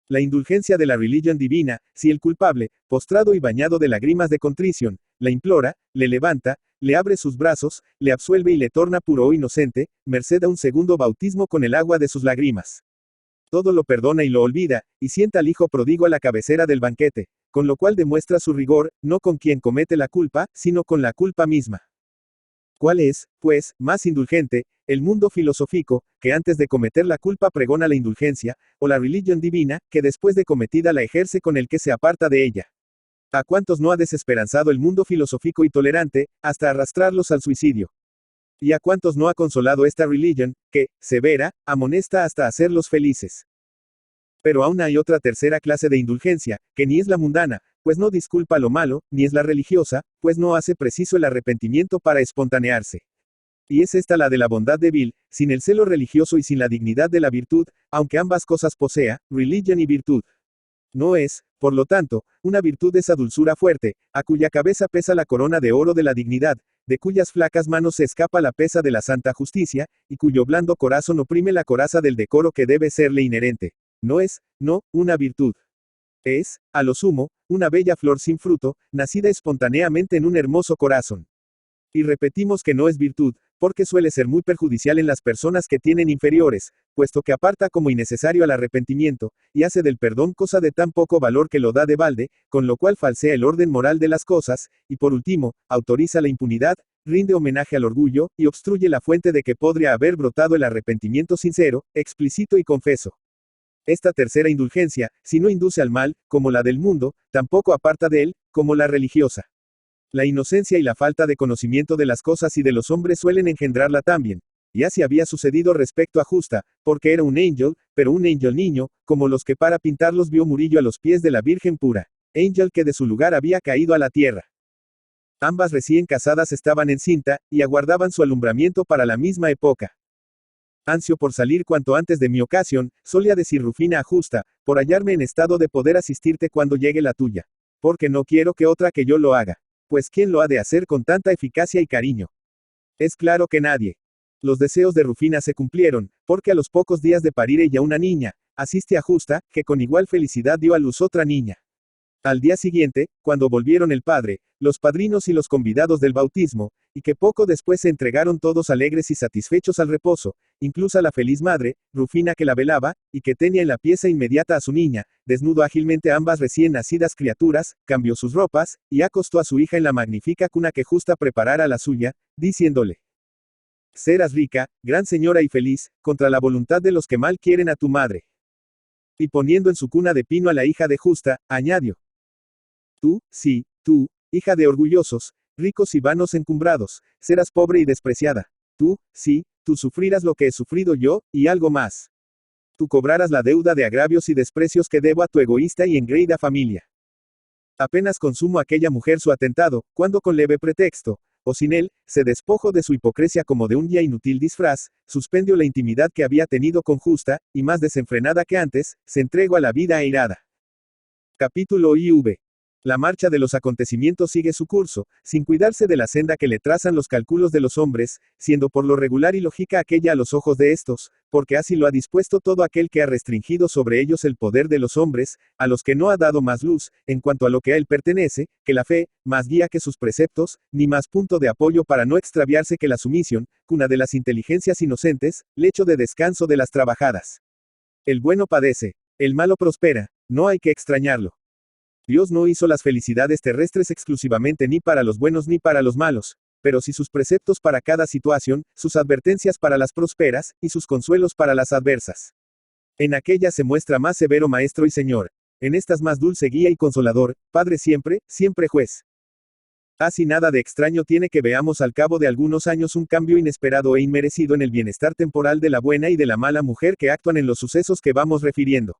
La indulgencia de la religión divina, si el culpable, postrado y bañado de lágrimas de contrición, la implora, le levanta, le abre sus brazos, le absuelve y le torna puro o inocente, merced a un segundo bautismo con el agua de sus lágrimas. Todo lo perdona y lo olvida, y sienta al hijo pródigo a la cabecera del banquete, con lo cual demuestra su rigor, no con quien comete la culpa, sino con la culpa misma. ¿Cuál es, pues, más indulgente, el mundo filosófico, que antes de cometer la culpa pregona la indulgencia, o la religión divina, que después de cometida la ejerce con el que se aparta de ella? ¿A cuántos no ha desesperanzado el mundo filosófico y tolerante, hasta arrastrarlos al suicidio? ¿Y a cuántos no ha consolado esta religión, que, severa, amonesta hasta hacerlos felices? Pero aún hay otra tercera clase de indulgencia, que ni es la mundana, pues no disculpa lo malo, ni es la religiosa, pues no hace preciso el arrepentimiento para espontanearse. Y es esta la de la bondad débil, sin el celo religioso y sin la dignidad de la virtud, aunque ambas cosas posea, religión y virtud. No es, por lo tanto, una virtud esa dulzura fuerte, a cuya cabeza pesa la corona de oro de la dignidad, de cuyas flacas manos se escapa la pesa de la santa justicia, y cuyo blando corazón oprime la coraza del decoro que debe serle inherente. No es, no, una virtud. Es, a lo sumo, una bella flor sin fruto, nacida espontáneamente en un hermoso corazón. Y repetimos que no es virtud, porque suele ser muy perjudicial en las personas que tienen inferiores, puesto que aparta como innecesario al arrepentimiento, y hace del perdón cosa de tan poco valor que lo da de balde, con lo cual falsea el orden moral de las cosas, y por último, autoriza la impunidad, rinde homenaje al orgullo, y obstruye la fuente de que podría haber brotado el arrepentimiento sincero, explícito y confeso. Esta tercera indulgencia, si no induce al mal, como la del mundo, tampoco aparta de él, como la religiosa. La inocencia y la falta de conocimiento de las cosas y de los hombres suelen engendrarla también. Y así había sucedido respecto a Justa, porque era un angel, pero un angel niño, como los que para pintarlos vio Murillo a los pies de la Virgen pura. Angel que de su lugar había caído a la tierra. Ambas recién casadas estaban encinta, y aguardaban su alumbramiento para la misma época. Ansio por salir cuanto antes de mi ocasión, solía decir Rufina a Justa, por hallarme en estado de poder asistirte cuando llegue la tuya. Porque no quiero que otra que yo lo haga. Pues ¿quién lo ha de hacer con tanta eficacia y cariño? Es claro que nadie. Los deseos de Rufina se cumplieron, porque a los pocos días de parir ella una niña, asiste a Justa, que con igual felicidad dio a luz otra niña. Al día siguiente, cuando volvieron el padre, los padrinos y los convidados del bautismo, y que poco después se entregaron todos alegres y satisfechos al reposo, incluso la feliz madre, Rufina que la velaba, y que tenía en la pieza inmediata a su niña, desnudo ágilmente a ambas recién nacidas criaturas, cambió sus ropas, y acostó a su hija en la magnífica cuna que Justa preparara la suya, diciéndole: serás rica, gran señora y feliz, contra la voluntad de los que mal quieren a tu madre. Y poniendo en su cuna de pino a la hija de Justa, añadió: tú, sí, tú, hija de orgullosos, ricos y vanos encumbrados, serás pobre y despreciada. Tú, sí, tú sufrirás lo que he sufrido yo, y algo más. Tú cobrarás la deuda de agravios y desprecios que debo a tu egoísta y engreída familia. Apenas consumo aquella mujer su atentado, cuando con leve pretexto, o sin él, se despojó de su hipocresía como de un ya inútil disfraz, suspendió la intimidad que había tenido con Justa, y más desenfrenada que antes, se entregó a la vida airada. Capítulo IV. La marcha de los acontecimientos sigue su curso, sin cuidarse de la senda que le trazan los cálculos de los hombres, siendo por lo regular y lógica aquella a los ojos de estos, porque así lo ha dispuesto todo aquel que ha restringido sobre ellos el poder de los hombres, a los que no ha dado más luz, en cuanto a lo que a él pertenece, que la fe, más guía que sus preceptos, ni más punto de apoyo para no extraviarse que la sumisión, cuna de las inteligencias inocentes, lecho de descanso de las trabajadas. El bueno padece, el malo prospera, no hay que extrañarlo. Dios no hizo las felicidades terrestres exclusivamente ni para los buenos ni para los malos, pero sí sus preceptos para cada situación, sus advertencias para las prósperas, y sus consuelos para las adversas. En aquella se muestra más severo maestro y señor, en estas más dulce guía y consolador, Padre siempre, siempre juez. Así nada de extraño tiene que veamos al cabo de algunos años un cambio inesperado e inmerecido en el bienestar temporal de la buena y de la mala mujer que actúan en los sucesos que vamos refiriendo.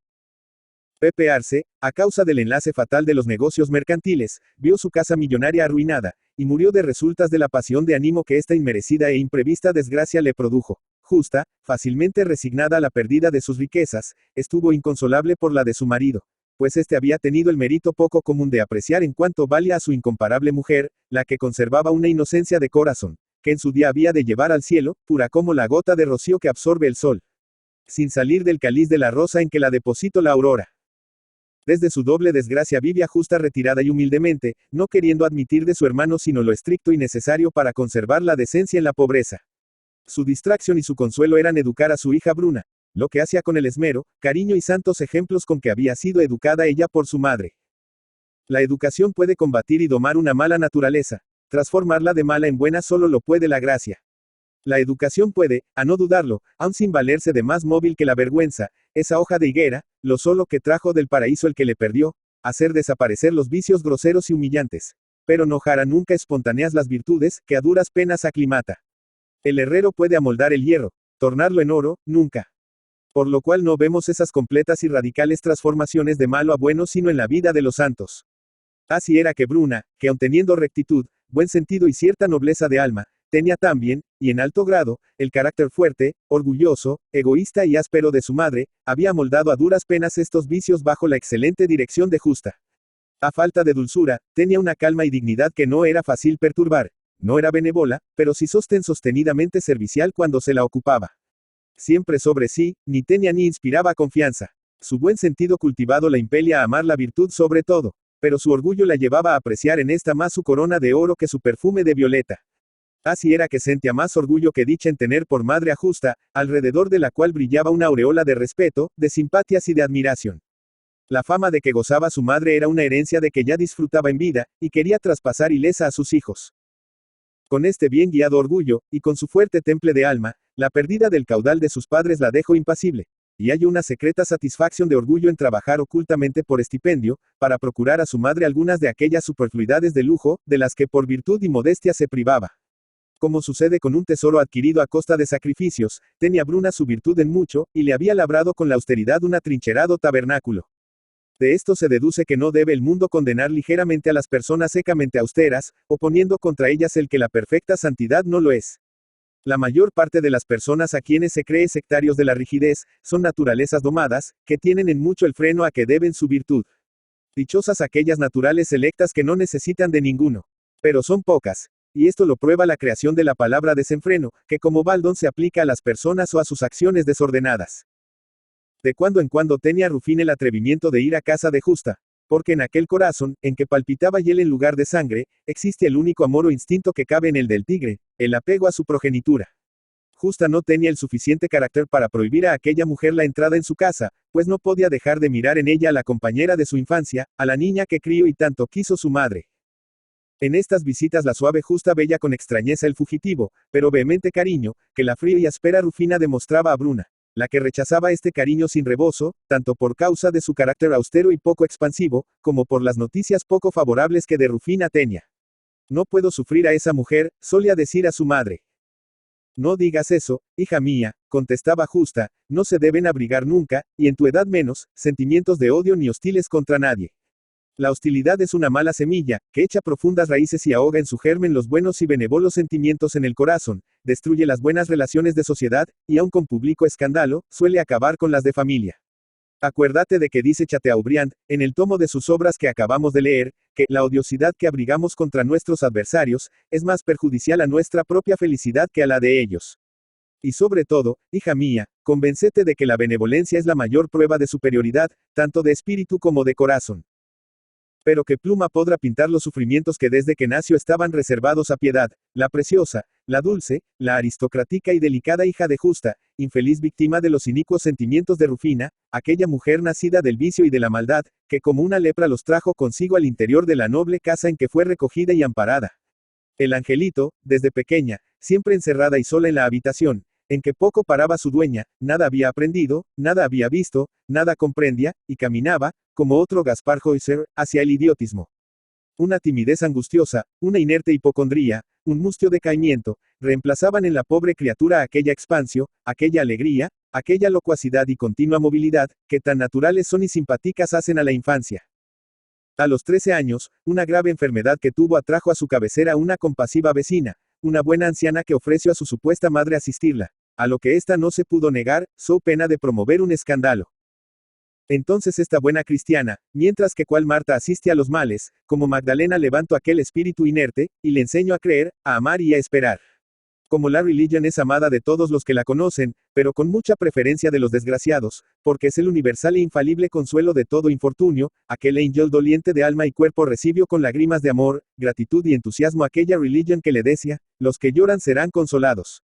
Pepe Arce, a causa del enlace fatal de los negocios mercantiles, vio su casa millonaria arruinada, y murió de resultas de la pasión de ánimo que esta inmerecida e imprevista desgracia le produjo. Justa, fácilmente resignada a la pérdida de sus riquezas, estuvo inconsolable por la de su marido, pues éste había tenido el mérito poco común de apreciar en cuanto valía a su incomparable mujer, la que conservaba una inocencia de corazón, que en su día había de llevar al cielo, pura como la gota de rocío que absorbe el sol, sin salir del cáliz de la rosa en que la depositó la aurora. Desde su doble desgracia vivía Justa retirada y humildemente, no queriendo admitir de su hermano sino lo estricto y necesario para conservar la decencia en la pobreza. Su distracción y su consuelo eran educar a su hija Bruna, lo que hacía con el esmero, cariño y santos ejemplos con que había sido educada ella por su madre. La educación puede combatir y domar una mala naturaleza. Transformarla de mala en buena solo lo puede la gracia. La educación puede, a no dudarlo, aun sin valerse de más móvil que la vergüenza, esa hoja de higuera, lo solo que trajo del paraíso el que le perdió, hacer desaparecer los vicios groseros y humillantes. Pero no hará nunca espontáneas las virtudes, que a duras penas aclimata. El herrero puede amoldar el hierro, tornarlo en oro, nunca. Por lo cual no vemos esas completas y radicales transformaciones de malo a bueno sino en la vida de los santos. Así era que Bruna, que aun teniendo rectitud, buen sentido y cierta nobleza de alma, tenía también, y en alto grado, el carácter fuerte, orgulloso, egoísta y áspero de su madre, había moldado a duras penas estos vicios bajo la excelente dirección de Justa. A falta de dulzura, tenía una calma y dignidad que no era fácil perturbar. No era benévola, pero sí sostenidamente servicial cuando se la ocupaba. Siempre sobre sí, ni tenía ni inspiraba confianza. Su buen sentido cultivado la impelia a amar la virtud sobre todo, pero su orgullo la llevaba a apreciar en esta más su corona de oro que su perfume de violeta. Así era que sentía más orgullo que dicha en tener por madre a Justa, alrededor de la cual brillaba una aureola de respeto, de simpatias y de admiración. La fama de que gozaba su madre era una herencia de que ya disfrutaba en vida, y quería traspasar ilesa a sus hijos. Con este bien guiado orgullo, y con su fuerte temple de alma, la pérdida del caudal de sus padres la dejó impasible, y hay una secreta satisfacción de orgullo en trabajar ocultamente por estipendio, para procurar a su madre algunas de aquellas superfluidades de lujo, de las que por virtud y modestia se privaba. Como sucede con un tesoro adquirido a costa de sacrificios, tenía Bruna su virtud en mucho, y le había labrado con la austeridad un atrincherado tabernáculo. De esto se deduce que no debe el mundo condenar ligeramente a las personas secamente austeras, oponiendo contra ellas el que la perfecta santidad no lo es. La mayor parte de las personas a quienes se cree sectarios de la rigidez, son naturalezas domadas, que tienen en mucho el freno a que deben su virtud. Dichosas aquellas naturales selectas que no necesitan de ninguno. Pero son pocas. Y esto lo prueba la creación de la palabra desenfreno, que como baldón se aplica a las personas o a sus acciones desordenadas. De cuando en cuando tenía Rufina el atrevimiento de ir a casa de Justa, porque en aquel corazón, en que palpitaba hiel en lugar de sangre, existe el único amor o instinto que cabe en el del tigre, el apego a su progenitura. Justa no tenía el suficiente carácter para prohibir a aquella mujer la entrada en su casa, pues no podía dejar de mirar en ella a la compañera de su infancia, a la niña que crió y tanto quiso su madre. En estas visitas la suave Justa veía con extrañeza el fugitivo, pero vehemente cariño, que la fría y áspera Rufina demostraba a Bruna, la que rechazaba este cariño sin rebozo, tanto por causa de su carácter austero y poco expansivo, como por las noticias poco favorables que de Rufina tenía. No puedo sufrir a esa mujer, solía decir a su madre. No digas eso, hija mía, contestaba Justa, no se deben abrigar nunca, y en tu edad menos, sentimientos de odio ni hostiles contra nadie. La hostilidad es una mala semilla, que echa profundas raíces y ahoga en su germen los buenos y benévolos sentimientos en el corazón, destruye las buenas relaciones de sociedad, y aun con público escándalo, suele acabar con las de familia. Acuérdate de que dice Chateaubriand, en el tomo de sus obras que acabamos de leer, que la odiosidad que abrigamos contra nuestros adversarios, es más perjudicial a nuestra propia felicidad que a la de ellos. Y sobre todo, hija mía, convéncete de que la benevolencia es la mayor prueba de superioridad, tanto de espíritu como de corazón. Pero qué pluma podrá pintar los sufrimientos que desde que nació estaban reservados a Piedad, la preciosa, la dulce, la aristocrática y delicada hija de Justa, infeliz víctima de los inicuos sentimientos de Rufina, aquella mujer nacida del vicio y de la maldad, que como una lepra los trajo consigo al interior de la noble casa en que fue recogida y amparada. El angelito, desde pequeña, siempre encerrada y sola en la habitación, en que poco paraba su dueña, nada había aprendido, nada había visto, nada comprendía, y caminaba, como otro Gaspar Heuser, hacia el idiotismo. Una timidez angustiosa, una inerte hipocondría, un mustio decaimiento, reemplazaban en la pobre criatura aquella expansio, aquella alegría, aquella locuacidad y continua movilidad, que tan naturales son y simpáticas hacen a la infancia. A los 13 años, una grave enfermedad que tuvo atrajo a su cabecera una compasiva vecina, una buena anciana que ofreció a su supuesta madre asistirla, a lo que ésta no se pudo negar, so pena de promover un escándalo. Entonces esta buena cristiana, mientras que cual Marta asiste a los males, como Magdalena levanto aquel espíritu inerte, y le enseño a creer, a amar y a esperar. Como la religión es amada de todos los que la conocen, pero con mucha preferencia de los desgraciados, porque es el universal e infalible consuelo de todo infortunio, aquel angel doliente de alma y cuerpo recibió con lágrimas de amor, gratitud y entusiasmo aquella religión que le decía, los que lloran serán consolados.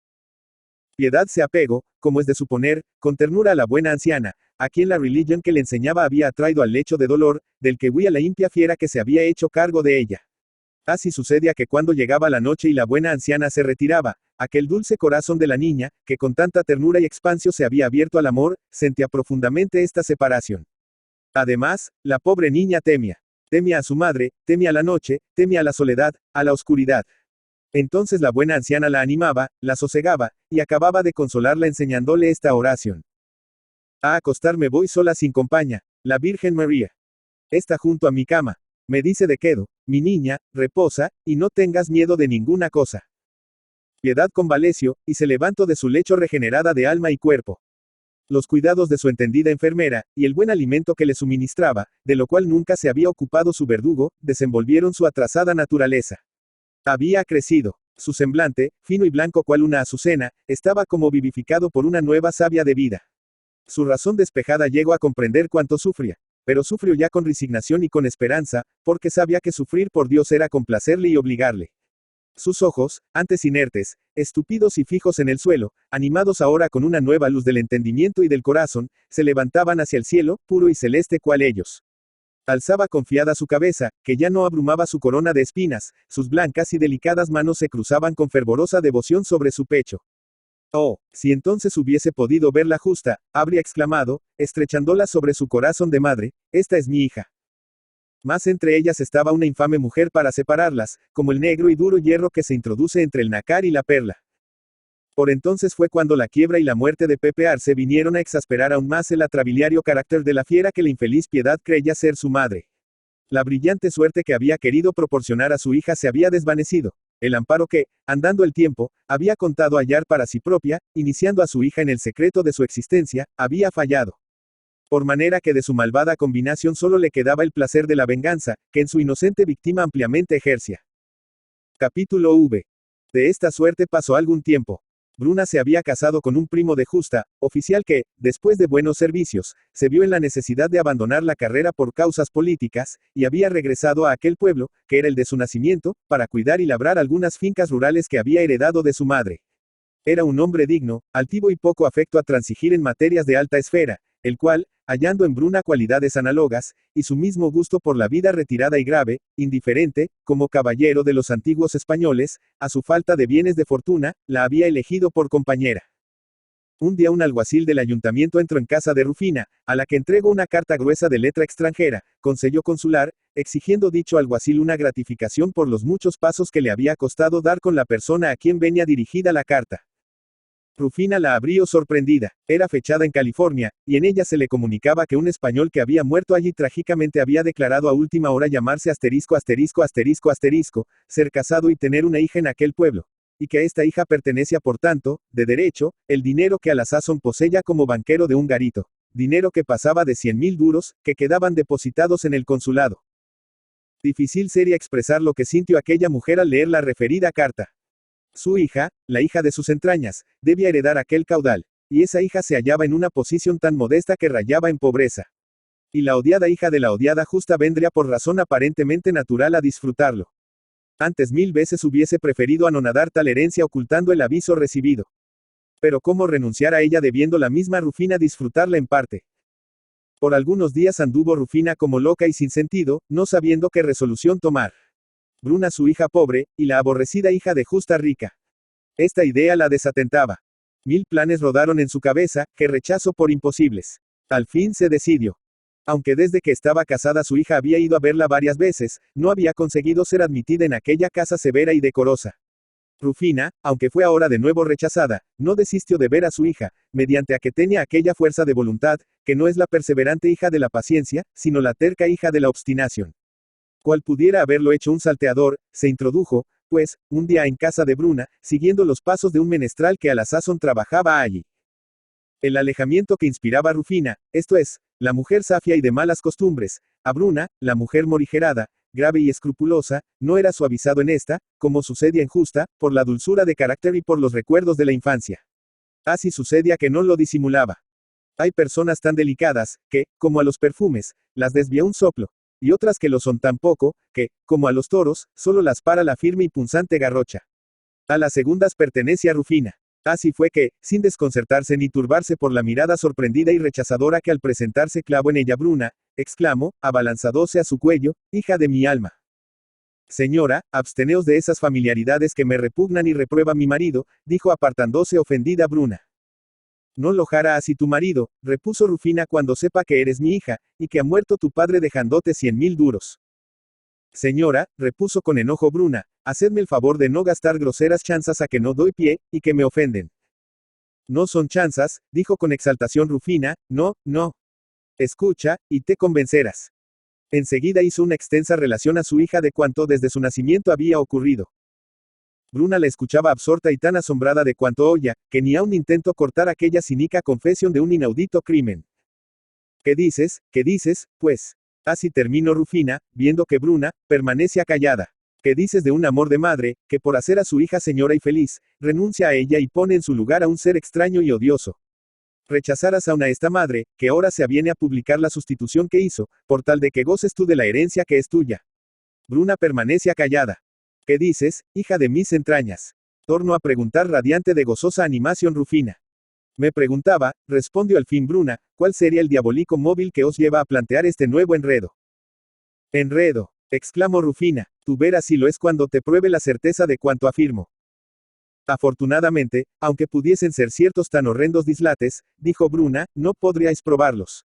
Piedad se apegó, como es de suponer, con ternura a la buena anciana, a quien la religión que le enseñaba había atraído al lecho de dolor, del que huía la impia fiera que se había hecho cargo de ella. Así sucedía que cuando llegaba la noche y la buena anciana se retiraba, aquel dulce corazón de la niña, que con tanta ternura y expansio se había abierto al amor, sentía profundamente esta separación. Además, la pobre niña temía. Temía a su madre, temía a la noche, temía a la soledad, a la oscuridad. Entonces la buena anciana la animaba, la sosegaba, y acababa de consolarla enseñándole esta oración. A acostarme voy sola sin compañía, la Virgen María está junto a mi cama. Me dice de quedo, mi niña, reposa, y no tengas miedo de ninguna cosa. Piedad convaleció, y se levantó de su lecho regenerada de alma y cuerpo. Los cuidados de su entendida enfermera, y el buen alimento que le suministraba, de lo cual nunca se había ocupado su verdugo, desenvolvieron su atrasada naturaleza. Había crecido. Su semblante, fino y blanco cual una azucena, estaba como vivificado por una nueva savia de vida. Su razón despejada llegó a comprender cuánto sufría, pero sufrió ya con resignación y con esperanza, porque sabía que sufrir por Dios era complacerle y obligarle. Sus ojos, antes inertes, estúpidos y fijos en el suelo, animados ahora con una nueva luz del entendimiento y del corazón, se levantaban hacia el cielo, puro y celeste cual ellos. Alzaba confiada su cabeza, que ya no abrumaba su corona de espinas, sus blancas y delicadas manos se cruzaban con fervorosa devoción sobre su pecho. Oh, si entonces hubiese podido verla justa, habría exclamado, estrechándola sobre su corazón de madre, esta es mi hija. Mas entre ellas estaba una infame mujer para separarlas, como el negro y duro hierro que se introduce entre el nácar y la perla. Por entonces fue cuando la quiebra y la muerte de Pepe Arce vinieron a exasperar aún más el atrabiliario carácter de la fiera que la infeliz Piedad creía ser su madre. La brillante suerte que había querido proporcionar a su hija se había desvanecido. El amparo que, andando el tiempo, había contado hallar para sí propia, iniciando a su hija en el secreto de su existencia, había fallado. Por manera que de su malvada combinación solo le quedaba el placer de la venganza, que en su inocente víctima ampliamente ejercia. Capítulo V. De esta suerte pasó algún tiempo. Bruna se había casado con un primo de Justa, oficial que, después de buenos servicios, se vio en la necesidad de abandonar la carrera por causas políticas, y había regresado a aquel pueblo, que era el de su nacimiento, para cuidar y labrar algunas fincas rurales que había heredado de su madre. Era un hombre digno, altivo y poco afecto a transigir en materias de alta esfera, el cual, hallando en Bruna cualidades análogas, y su mismo gusto por la vida retirada y grave, indiferente, como caballero de los antiguos españoles, a su falta de bienes de fortuna, la había elegido por compañera. Un día un alguacil del ayuntamiento entró en casa de Rufina, a la que entregó una carta gruesa de letra extranjera, con sello consular, exigiendo dicho alguacil una gratificación por los muchos pasos que le había costado dar con la persona a quien venía dirigida la carta. Rufina la abrió sorprendida. Era fechada en California, y en ella se le comunicaba que un español que había muerto allí trágicamente había declarado a última hora llamarse asterisco asterisco asterisco asterisco, ser casado y tener una hija en aquel pueblo. Y que a esta hija pertenecía por tanto, de derecho, el dinero que a la sazón poseía como banquero de un garito. Dinero que pasaba de 100.000 duros, que quedaban depositados en el consulado. Difícil sería expresar lo que sintió aquella mujer al leer la referida carta. Su hija, la hija de sus entrañas, debía heredar aquel caudal, y esa hija se hallaba en una posición tan modesta que rayaba en pobreza. Y la odiada hija de la odiada Justa vendría por razón aparentemente natural a disfrutarlo. Antes 1000 veces hubiese preferido anonadar tal herencia ocultando el aviso recibido. Pero cómo renunciar a ella debiendo la misma Rufina disfrutarla en parte. Por algunos días anduvo Rufina como loca y sin sentido, no sabiendo qué resolución tomar. Bruna su hija pobre, y la aborrecida hija de Justa rica. Esta idea la desatentaba. 1000 planes rodaron en su cabeza, que rechazó por imposibles. Al fin se decidió. Aunque desde que estaba casada su hija había ido a verla varias veces, no había conseguido ser admitida en aquella casa severa y decorosa. Rufina, aunque fue ahora de nuevo rechazada, no desistió de ver a su hija, mediante a que tenía aquella fuerza de voluntad, que no es la perseverante hija de la paciencia, sino la terca hija de la obstinación. Cual pudiera haberlo hecho un salteador, se introdujo, pues, un día en casa de Bruna, siguiendo los pasos de un menestral que a la sazón trabajaba allí. El alejamiento que inspiraba a Rufina, esto es, la mujer safia y de malas costumbres, a Bruna, la mujer morigerada, grave y escrupulosa, no era suavizado en esta, como sucedía en Justa, por la dulzura de carácter y por los recuerdos de la infancia. Así sucedía que no lo disimulaba. Hay personas tan delicadas, que, como a los perfumes, las desvía un soplo. Y otras que lo son tan poco, que, como a los toros, solo las para la firme y punzante garrocha. A las segundas pertenece a Rufina. Así fue que, sin desconcertarse ni turbarse por la mirada sorprendida y rechazadora que al presentarse clavó en ella Bruna, exclamó, abalanzadose a su cuello, hija de mi alma. Señora, absteneos de esas familiaridades que me repugnan y reprueba mi marido, dijo apartándose ofendida Bruna. No lo hará así tu marido, repuso Rufina cuando sepa que eres mi hija, y que ha muerto tu padre dejándote 100.000 duros. Señora, repuso con enojo Bruna, hacedme el favor de no gastar groseras chanzas a que no doy pie, y que me ofenden. No son chanzas, dijo con exaltación Rufina, no, no. Escucha, y te convencerás. Enseguida hizo una extensa relación a su hija de cuanto desde su nacimiento había ocurrido. Bruna la escuchaba absorta y tan asombrada de cuanto oía, que ni aun intentó cortar aquella cínica confesión de un inaudito crimen. ¿Qué dices, pues? Así terminó Rufina, viendo que Bruna, permanece callada. ¿Qué dices de un amor de madre, que por hacer a su hija señora y feliz, renuncia a ella y pone en su lugar a un ser extraño y odioso? Rechazarás a esta madre, que ahora se aviene a publicar la sustitución que hizo, por tal de que goces tú de la herencia que es tuya. Bruna permanece callada. ¿Qué dices, hija de mis entrañas? Torno a preguntar radiante de gozosa animación Rufina. Me preguntaba, respondió al fin Bruna, ¿cuál sería el diabólico móvil que os lleva a plantear este nuevo enredo? Enredo, exclamó Rufina, tú verás si lo es cuando te pruebe la certeza de cuanto afirmo. Afortunadamente, aunque pudiesen ser ciertos tan horrendos dislates, dijo Bruna, no podríais probarlos.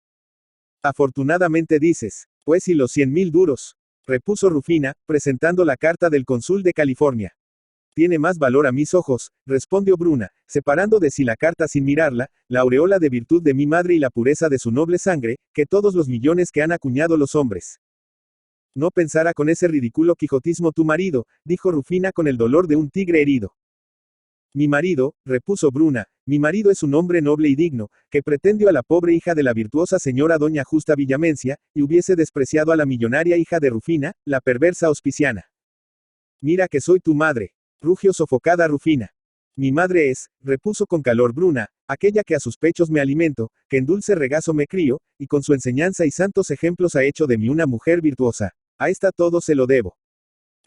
Afortunadamente dices, pues si los 100.000 duros, repuso Rufina, presentando la carta del cónsul de California. Tiene más valor a mis ojos, respondió Bruna, separando de sí la carta sin mirarla, la aureola de virtud de mi madre y la pureza de su noble sangre, que todos los millones que han acuñado los hombres. No pensara con ese ridículo quijotismo tu marido, dijo Rufina con el dolor de un tigre herido. Mi marido, repuso Bruna, mi marido es un hombre noble y digno, que pretendió a la pobre hija de la virtuosa señora doña Justa Villamencia, y hubiese despreciado a la millonaria hija de Rufina, la perversa hospiciana. Mira que soy tu madre. Rugió sofocada Rufina. Mi madre es, repuso con calor Bruna, aquella que a sus pechos me alimento, que en dulce regazo me crío, y con su enseñanza y santos ejemplos ha hecho de mí una mujer virtuosa. A esta todo se lo debo.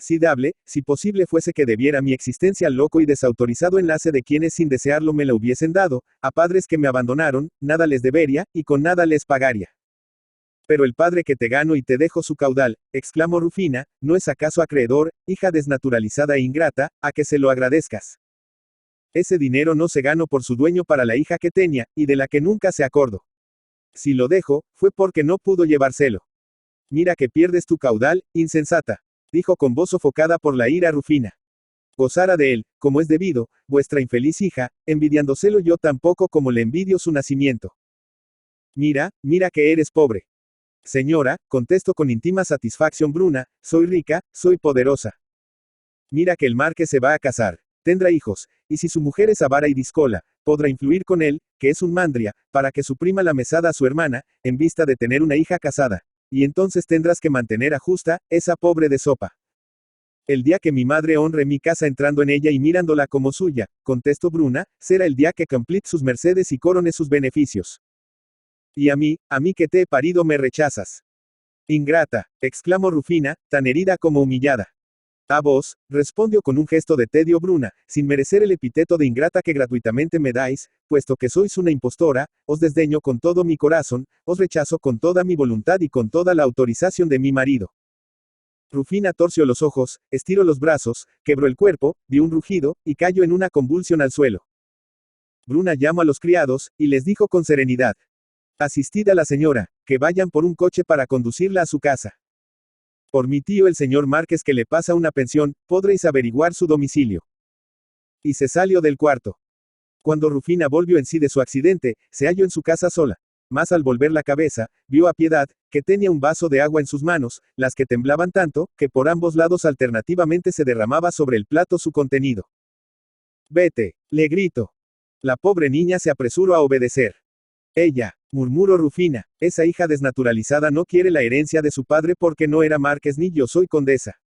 Si dable, si posible fuese que debiera mi existencia al loco y desautorizado enlace de quienes sin desearlo me la hubiesen dado, a padres que me abandonaron, nada les debería, y con nada les pagaría. Pero el padre que te gano y te dejo su caudal, exclamó Rufina, ¿no es acaso acreedor, hija desnaturalizada e ingrata, a que se lo agradezcas? Ese dinero no se ganó por su dueño para la hija que tenía, y de la que nunca se acordó. Si lo dejo, fue porque no pudo llevárselo. Mira que pierdes tu caudal, insensata, dijo con voz sofocada por la ira Rufina. Gozara de él, como es debido, vuestra infeliz hija, envidiándoselo yo tampoco como le envidio su nacimiento. Mira que eres pobre. Señora, contesto con íntima satisfacción Bruna, soy rica, soy poderosa. Mira que el marqués se va a casar, tendrá hijos, y si su mujer es avara y discola, podrá influir con él, que es un mandria, para que suprima la mesada a su hermana, en vista de tener una hija casada. Y entonces tendrás que mantener a Justa, esa pobre de sopa. El día que mi madre honre mi casa entrando en ella y mirándola como suya, contestó Bruna, será el día que complete sus mercedes y corone sus beneficios. Y a mí que te he parido me rechazas. Ingrata, exclamó Rufina, tan herida como humillada. A vos, respondió con un gesto de tedio Bruna, sin merecer el epíteto de ingrata que gratuitamente me dais, puesto que sois una impostora, os desdeño con todo mi corazón, os rechazo con toda mi voluntad y con toda la autorización de mi marido. Rufina torció los ojos, estiró los brazos, quebró el cuerpo, dio un rugido, y cayó en una convulsión al suelo. Bruna llamó a los criados, y les dijo con serenidad. Asistid a la señora, que vayan por un coche para conducirla a su casa. Por mi tío el señor Márquez que le pasa una pensión, podréis averiguar su domicilio. Y se salió del cuarto. Cuando Rufina volvió en sí de su accidente, se halló en su casa sola. Mas al volver la cabeza, vio a Piedad, que tenía un vaso de agua en sus manos, las que temblaban tanto, que por ambos lados alternativamente se derramaba sobre el plato su contenido. Vete, le gritó. La pobre niña se apresuró a obedecer. Ella, murmuró Rufina, esa hija desnaturalizada no quiere la herencia de su padre porque no era marqués ni yo soy condesa.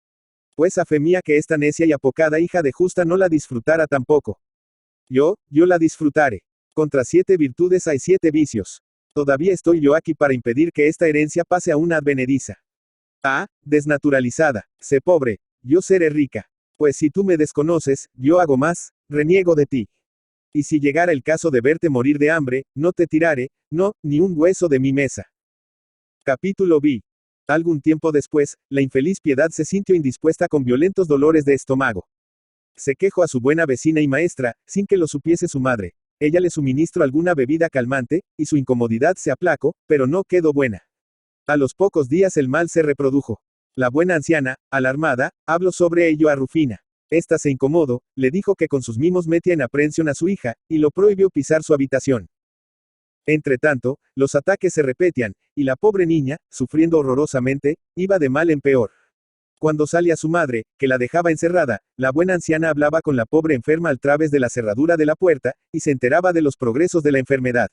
Pues a fe mía que esta necia y apocada hija de Justa no la disfrutara tampoco. Yo la disfrutaré. Contra 7 virtudes hay 7 vicios. Todavía estoy yo aquí para impedir que esta herencia pase a una advenediza. Ah, desnaturalizada, sé pobre, yo seré rica. Pues si tú me desconoces, yo hago más, reniego de ti. Y si llegara el caso de verte morir de hambre, no te tiraré, no, ni un hueso de mi mesa. Capítulo B. Algún tiempo después, la infeliz Piedad se sintió indispuesta con violentos dolores de estómago. Se quejó a su buena vecina y maestra, sin que lo supiese su madre. Ella le suministró alguna bebida calmante, y su incomodidad se aplacó, pero no quedó buena. A los pocos días el mal se reprodujo. La buena anciana, alarmada, habló sobre ello a Rufina. Esta se incomodó, le dijo que con sus mimos metía en aprensión a su hija, y lo prohibió pisar su habitación. Entretanto, los ataques se repetían, y la pobre niña, sufriendo horrorosamente, iba de mal en peor. Cuando salía su madre, que la dejaba encerrada, la buena anciana hablaba con la pobre enferma al través de la cerradura de la puerta, y se enteraba de los progresos de la enfermedad.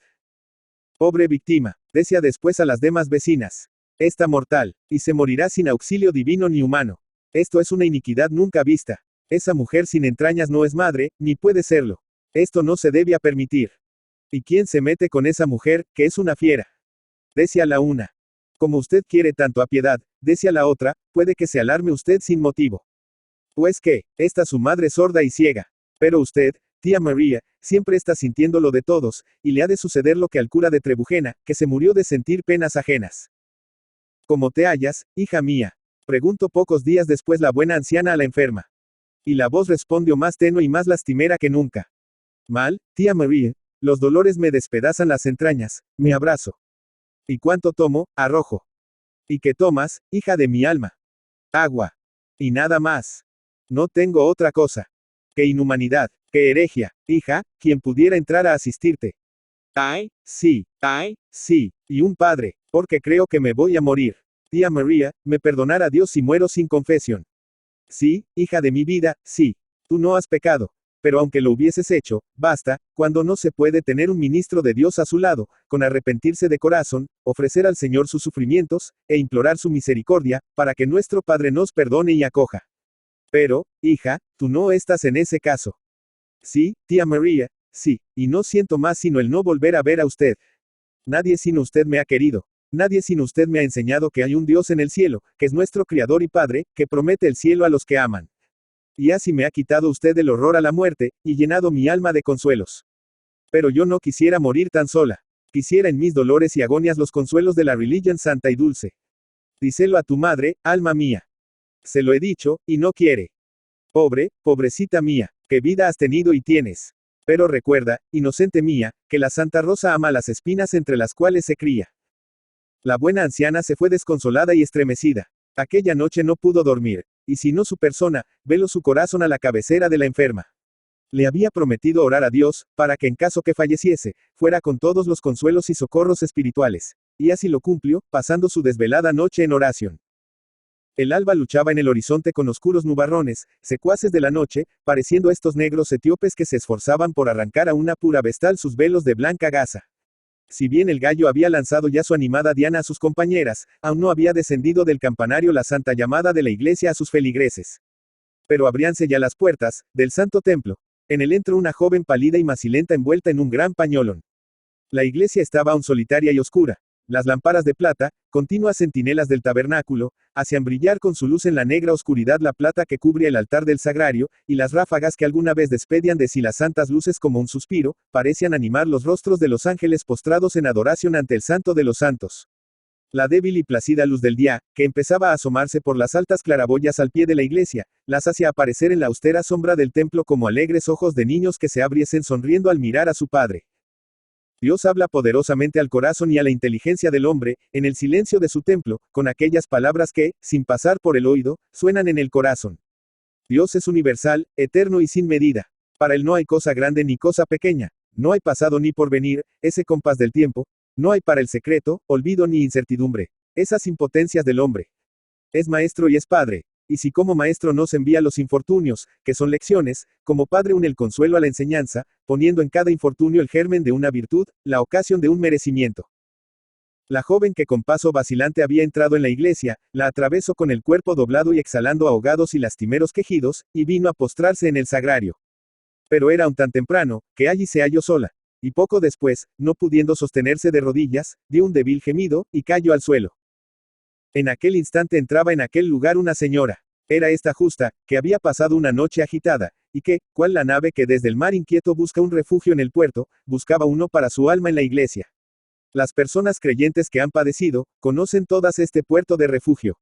Pobre víctima, decía después a las demás vecinas. Está mortal, y se morirá sin auxilio divino ni humano. Esto es una iniquidad nunca vista. Esa mujer sin entrañas no es madre, ni puede serlo. Esto no se debía permitir. ¿Y quién se mete con esa mujer, que es una fiera? Decía la una. Como usted quiere tanto a Piedad, decía la otra, puede que se alarme usted sin motivo. Pues que, está su madre sorda y ciega. Pero usted, tía María, siempre está sintiendo lo de todos, y le ha de suceder lo que al cura de Trebujena, que se murió de sentir penas ajenas. ¿Cómo te hallas, hija mía? Preguntó pocos días después la buena anciana a la enferma. Y la voz respondió más tenue y más lastimera que nunca. Mal, tía María, los dolores me despedazan las entrañas, me abrazo. ¿Y cuánto tomo? Arrojo. ¿Y qué tomas, hija de mi alma? Agua. Y nada más. No tengo otra cosa. ¡Qué inhumanidad! ¡Qué herejía! Hija, quien pudiera entrar a asistirte. Ay, sí, y un padre, porque creo que me voy a morir. Tía María, me perdonará Dios si muero sin confesión. Sí, hija de mi vida, sí. Tú no has pecado. Pero aunque lo hubieses hecho, basta, cuando no se puede tener un ministro de Dios a su lado, con arrepentirse de corazón, ofrecer al Señor sus sufrimientos, e implorar su misericordia, para que nuestro Padre nos perdone y acoja. Pero, hija, tú no estás en ese caso. Sí, tía María, sí, y no siento más sino el no volver a ver a usted. Nadie sino usted me ha querido. Nadie sino usted me ha enseñado que hay un Dios en el cielo, que es nuestro Criador y Padre, que promete el cielo a los que aman. Y así me ha quitado usted el horror a la muerte, y llenado mi alma de consuelos. Pero yo no quisiera morir tan sola. Quisiera en mis dolores y agonias los consuelos de la religión santa y dulce. Díselo a tu madre, alma mía. Se lo he dicho, y no quiere. Pobre, pobrecita mía, qué vida has tenido y tienes. Pero recuerda, inocente mía, que la Santa Rosa ama las espinas entre las cuales se cría. La buena anciana se fue desconsolada y estremecida. Aquella noche no pudo dormir, y si no su persona, veló su corazón a la cabecera de la enferma. Le había prometido orar a Dios, para que en caso que falleciese, fuera con todos los consuelos y socorros espirituales. Y así lo cumplió, pasando su desvelada noche en oración. El alba luchaba en el horizonte con oscuros nubarrones, secuaces de la noche, pareciendo estos negros etíopes que se esforzaban por arrancar a una pura vestal sus velos de blanca gasa. Si bien el gallo había lanzado ya su animada diana a sus compañeras, aún no había descendido del campanario la santa llamada de la iglesia a sus feligreses. Pero abríanse ya las puertas, del santo templo. En él entró una joven pálida y macilenta envuelta en un gran pañolón. La iglesia estaba aún solitaria y oscura. Las lámparas de plata, continuas centinelas del tabernáculo, hacían brillar con su luz en la negra oscuridad la plata que cubría el altar del sagrario, y las ráfagas que alguna vez despedían de sí las santas luces como un suspiro, parecían animar los rostros de los ángeles postrados en adoración ante el Santo de los Santos. La débil y plácida luz del día, que empezaba a asomarse por las altas claraboyas al pie de la iglesia, las hacía aparecer en la austera sombra del templo como alegres ojos de niños que se abriesen sonriendo al mirar a su Padre. Dios habla poderosamente al corazón y a la inteligencia del hombre, en el silencio de su templo, con aquellas palabras que, sin pasar por el oído, suenan en el corazón. Dios es universal, eterno y sin medida. Para él no hay cosa grande ni cosa pequeña, no hay pasado ni porvenir, ese compás del tiempo, no hay para el secreto, olvido ni incertidumbre, esas impotencias del hombre. Es maestro y es padre. Y si como maestro nos envía los infortunios, que son lecciones, como padre une el consuelo a la enseñanza, poniendo en cada infortunio el germen de una virtud, la ocasión de un merecimiento. La joven que con paso vacilante había entrado en la iglesia, la atravesó con el cuerpo doblado y exhalando ahogados y lastimeros quejidos, y vino a postrarse en el sagrario. Pero era aún tan temprano, que allí se halló sola. Y poco después, no pudiendo sostenerse de rodillas, dio un débil gemido, y cayó al suelo. En aquel instante entraba en aquel lugar una señora. Era esta Justa, que había pasado una noche agitada, y que, cual la nave que desde el mar inquieto busca un refugio en el puerto, buscaba uno para su alma en la iglesia. Las personas creyentes que han padecido, conocen todas este puerto de refugio.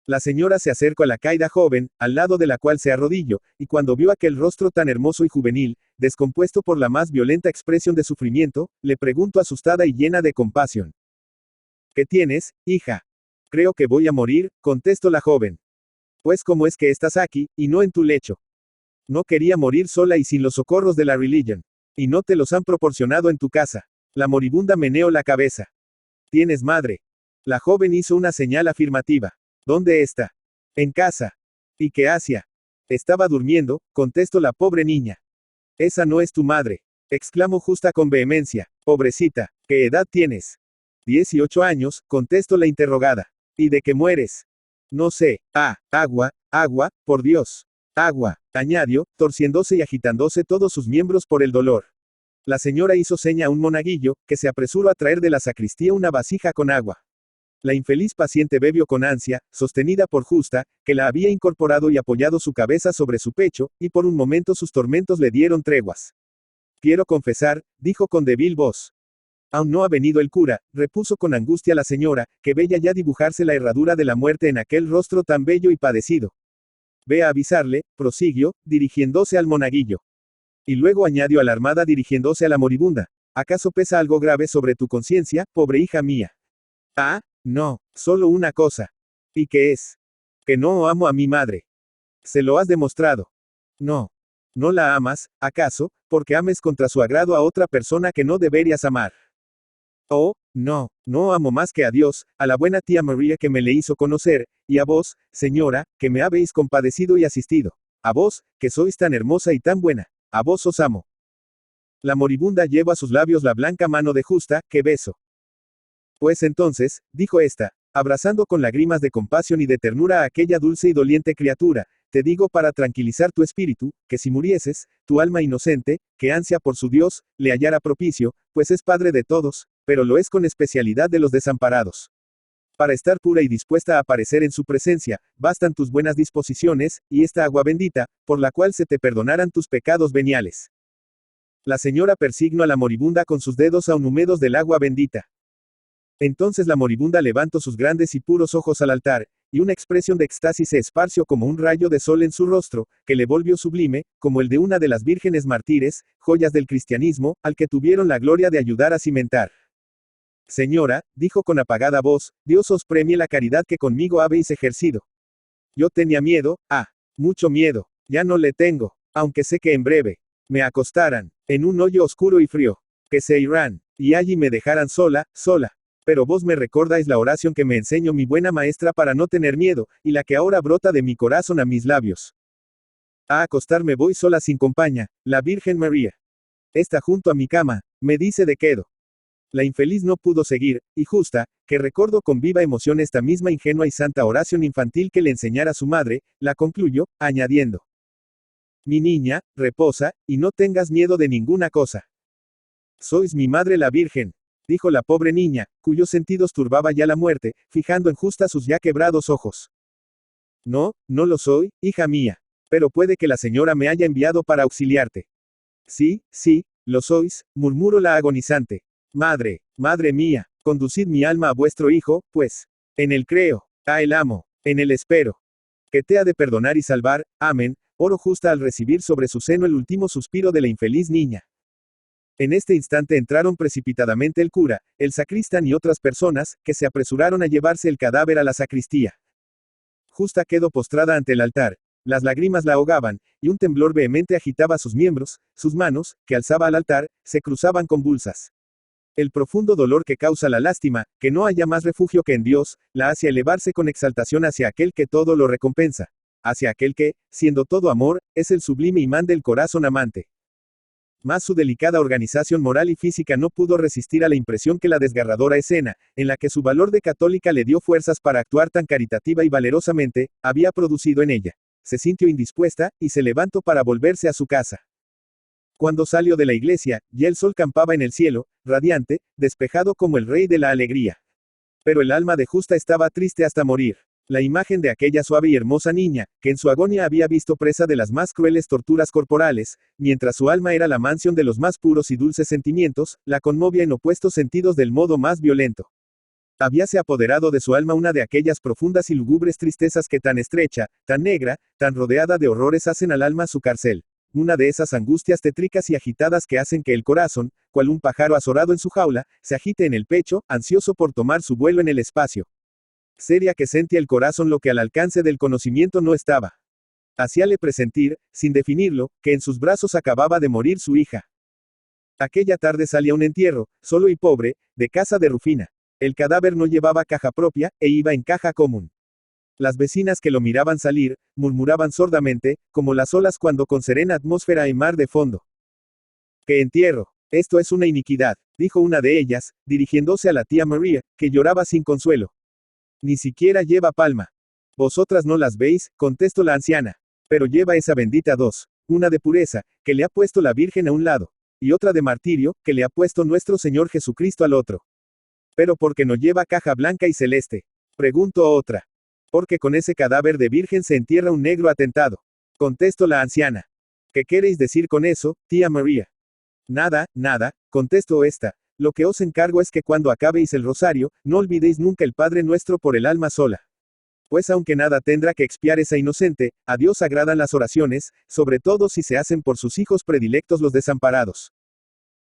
La señora se acercó a la caída joven, al lado de la cual se arrodilló, y cuando vio aquel rostro tan hermoso y juvenil, descompuesto por la más violenta expresión de sufrimiento, le preguntó asustada y llena de compasión. ¿Qué tienes, hija? Creo que voy a morir, contestó la joven. Pues ¿cómo es que estás aquí, y no en tu lecho? No quería morir sola y sin los socorros de la religión. Y no te los han proporcionado en tu casa. La moribunda meneó la cabeza. ¿Tienes madre? La joven hizo una señal afirmativa. ¿Dónde está? En casa. ¿Y qué hacía? Estaba durmiendo, contestó la pobre niña. Esa no es tu madre, exclamó Justa con vehemencia. Pobrecita, ¿qué edad tienes? 18 años, contestó la interrogada. ¿Y de qué mueres? No sé. Ah, agua, por Dios. Agua, añadió, torciéndose y agitándose todos sus miembros por el dolor. La señora hizo seña a un monaguillo, que se apresuró a traer de la sacristía una vasija con agua. La infeliz paciente bebió con ansia, sostenida por Justa, que la había incorporado y apoyado su cabeza sobre su pecho, y por un momento sus tormentos le dieron treguas. Quiero confesar, dijo con débil voz. Aún no ha venido el cura, repuso con angustia la señora, que veía ya dibujarse la herradura de la muerte en aquel rostro tan bello y padecido. Ve a avisarle, prosiguió, dirigiéndose al monaguillo. Y luego añadió alarmada dirigiéndose a la moribunda. ¿Acaso pesa algo grave sobre tu conciencia, pobre hija mía? Ah, no, solo una cosa. ¿Y qué es? Que no amo a mi madre. Se lo has demostrado. No. ¿No la amas, acaso, porque ames contra su agrado a otra persona que no deberías amar? Oh, no, no amo más que a Dios, a la buena tía María que me le hizo conocer, y a vos, señora, que me habéis compadecido y asistido. A vos, que sois tan hermosa y tan buena. A vos os amo. La moribunda llevó a sus labios la blanca mano de Justa, que beso. Pues entonces, dijo ésta, abrazando con lágrimas de compasión y de ternura a aquella dulce y doliente criatura, te digo para tranquilizar tu espíritu, que si murieses, tu alma inocente, que ansia por su Dios, le hallara propicio, pues es Padre de todos, pero lo es con especialidad de los desamparados. Para estar pura y dispuesta a aparecer en su presencia, bastan tus buenas disposiciones, y esta agua bendita, por la cual se te perdonaran tus pecados veniales. La señora persignó a la moribunda con sus dedos aún húmedos del agua bendita. Entonces la moribunda levantó sus grandes y puros ojos al altar, y una expresión de éxtasis se esparció como un rayo de sol en su rostro, que le volvió sublime, como el de una de las vírgenes mártires, joyas del cristianismo, al que tuvieron la gloria de ayudar a cimentar. Señora, dijo con apagada voz, Dios os premie la caridad que conmigo habéis ejercido. Yo tenía miedo, mucho miedo, ya no le tengo, aunque sé que en breve, me acostarán, en un hoyo oscuro y frío, que se irán, y allí me dejarán sola. Pero vos me recordáis la oración que me enseñó mi buena maestra para no tener miedo, y la que ahora brota de mi corazón a mis labios. A acostarme voy sola sin compañía, la Virgen María. Está junto a mi cama, me dice de quedo. La infeliz no pudo seguir, y Justa, que recordó con viva emoción esta misma ingenua y santa oración infantil que le enseñara su madre, la concluyó, añadiendo. Mi niña, reposa, y no tengas miedo de ninguna cosa. Sois mi madre la Virgen, dijo la pobre niña, cuyos sentidos turbaba ya la muerte, fijando en Justa sus ya quebrados ojos. No, no lo soy, hija mía. Pero puede que la señora me haya enviado para auxiliarte. Sí, lo sois, murmuró la agonizante. Madre mía, conducid mi alma a vuestro hijo, pues. En él creo, a él amo, en él espero. Que te ha de perdonar y salvar, amén, oró Justa al recibir sobre su seno el último suspiro de la infeliz niña. En este instante entraron precipitadamente el cura, el sacristán y otras personas, que se apresuraron a llevarse el cadáver a la sacristía. Justa quedó postrada ante el altar, las lágrimas la ahogaban, y un temblor vehemente agitaba sus miembros, sus manos, que alzaba al altar, se cruzaban convulsas. El profundo dolor que causa la lástima, que no haya más refugio que en Dios, la hace elevarse con exaltación hacia aquel que todo lo recompensa, hacia aquel que, siendo todo amor, es el sublime imán del corazón amante. Mas su delicada organización moral y física no pudo resistir a la impresión que la desgarradora escena, en la que su valor de católica le dio fuerzas para actuar tan caritativa y valerosamente, había producido en ella. Se sintió indispuesta, y se levantó para volverse a su casa. Cuando salió de la iglesia, ya el sol campaba en el cielo, radiante, despejado como el rey de la alegría. Pero el alma de Justa estaba triste hasta morir. La imagen de aquella suave y hermosa niña, que en su agonía había visto presa de las más crueles torturas corporales, mientras su alma era la mansión de los más puros y dulces sentimientos, la conmovía en opuestos sentidos del modo más violento. Habíase apoderado de su alma una de aquellas profundas y lúgubres tristezas que tan estrecha, tan negra, tan rodeada de horrores hacen al alma su cárcel. Una de esas angustias tétricas y agitadas que hacen que el corazón, cual un pájaro azorado en su jaula, se agite en el pecho, ansioso por tomar su vuelo en el espacio. Seria que sentía el corazón lo que al alcance del conocimiento no estaba. Hacíale presentir, sin definirlo, que en sus brazos acababa de morir su hija. Aquella tarde salía un entierro, solo y pobre, de casa de Rufina. El cadáver no llevaba caja propia, e iba en caja común. Las vecinas que lo miraban salir, murmuraban sordamente, como las olas cuando con serena atmósfera hay mar de fondo. ¡Qué entierro! Esto es una iniquidad, dijo una de ellas, dirigiéndose a la tía María, que lloraba sin consuelo. Ni siquiera lleva palma. Vosotras no las veis, contestó la anciana. Pero lleva esa bendita dos, una de pureza, que le ha puesto la Virgen a un lado, y otra de martirio, que le ha puesto nuestro Señor Jesucristo al otro. Pero ¿por qué no lleva caja blanca y celeste? Preguntó otra. Porque con ese cadáver de virgen se entierra un negro atentado. Contestó la anciana. ¿Qué queréis decir con eso, tía María? Nada, nada, contestó esta. Lo que os encargo es que cuando acabéis el rosario, no olvidéis nunca el Padre Nuestro por el alma sola. Pues aunque nada tendrá que expiar esa inocente, a Dios agradan las oraciones, sobre todo si se hacen por sus hijos predilectos los desamparados.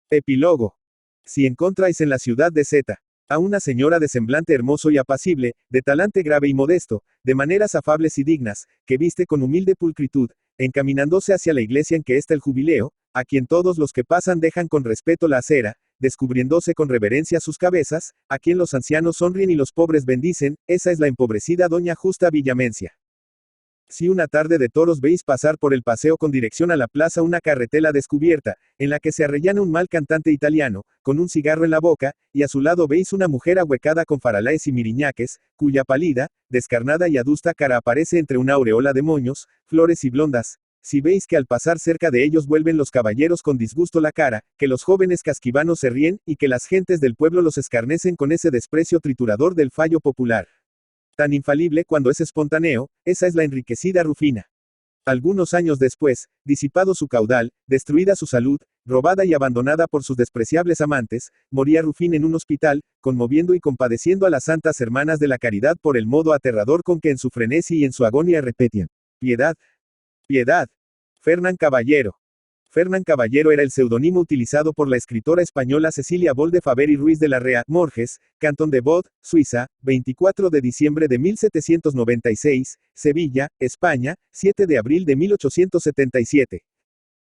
Epílogo. Si encontráis en la ciudad de Z a una señora de semblante hermoso y apacible, de talante grave y modesto, de maneras afables y dignas, que viste con humilde pulcritud, encaminándose hacia la iglesia en que está el jubileo, a quien todos los que pasan dejan con respeto la acera, descubriéndose con reverencia sus cabezas, a quien los ancianos sonríen y los pobres bendicen, esa es la empobrecida doña Justa Villamencia. Si una tarde de toros veis pasar por el paseo con dirección a la plaza una carretela descubierta, en la que se arrellana un mal cantante italiano, con un cigarro en la boca, y a su lado veis una mujer ahuecada con faralaes y miriñaques, cuya pálida, descarnada y adusta cara aparece entre una aureola de moños, flores y blondas. Si veis que al pasar cerca de ellos vuelven los caballeros con disgusto la cara, que los jóvenes casquivanos se ríen, y que las gentes del pueblo los escarnecen con ese desprecio triturador del fallo popular. Tan infalible cuando es espontáneo, esa es la enriquecida Rufina. Algunos años después, disipado su caudal, destruida su salud, robada y abandonada por sus despreciables amantes, moría Rufina en un hospital, conmoviendo y compadeciendo a las santas hermanas de la caridad por el modo aterrador con que en su frenesí y en su agonía repetían: piedad, piedad. Fernán Caballero. Fernán Caballero era el seudónimo utilizado por la escritora española Cecilia Bol de Faber y Ruiz de la Rea, Morges, Cantón de Vaud, Suiza, 24 de diciembre de 1796, Sevilla, España, 7 de abril de 1877.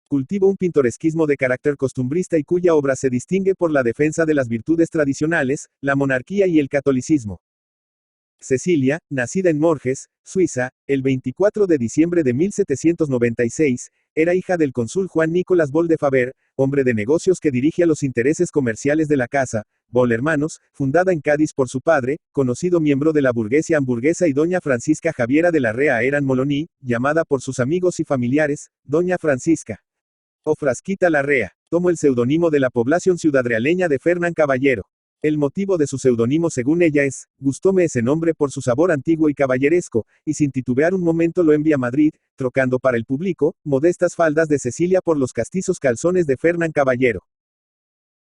Cultiva un pintoresquismo de carácter costumbrista y cuya obra se distingue por la defensa de las virtudes tradicionales, la monarquía y el catolicismo. Cecilia, nacida en Morges, Suiza, el 24 de diciembre de 1796, era hija del cónsul Juan Nicolás Bol de Faber, hombre de negocios que dirigía los intereses comerciales de la casa Bol Hermanos, fundada en Cádiz por su padre, conocido miembro de la burguesía hamburguesa, y doña Francisca Javiera de la Rea Eran Moloní, llamada por sus amigos y familiares, doña Francisca o Frasquita Larrea, tomó el seudónimo de la población ciudadrealeña de Fernán Caballero. El motivo de su seudónimo según ella es: gustóme ese nombre por su sabor antiguo y caballeresco, y sin titubear un momento lo envía a Madrid, trocando para el público, modestas faldas de Cecilia por los castizos calzones de Fernán Caballero.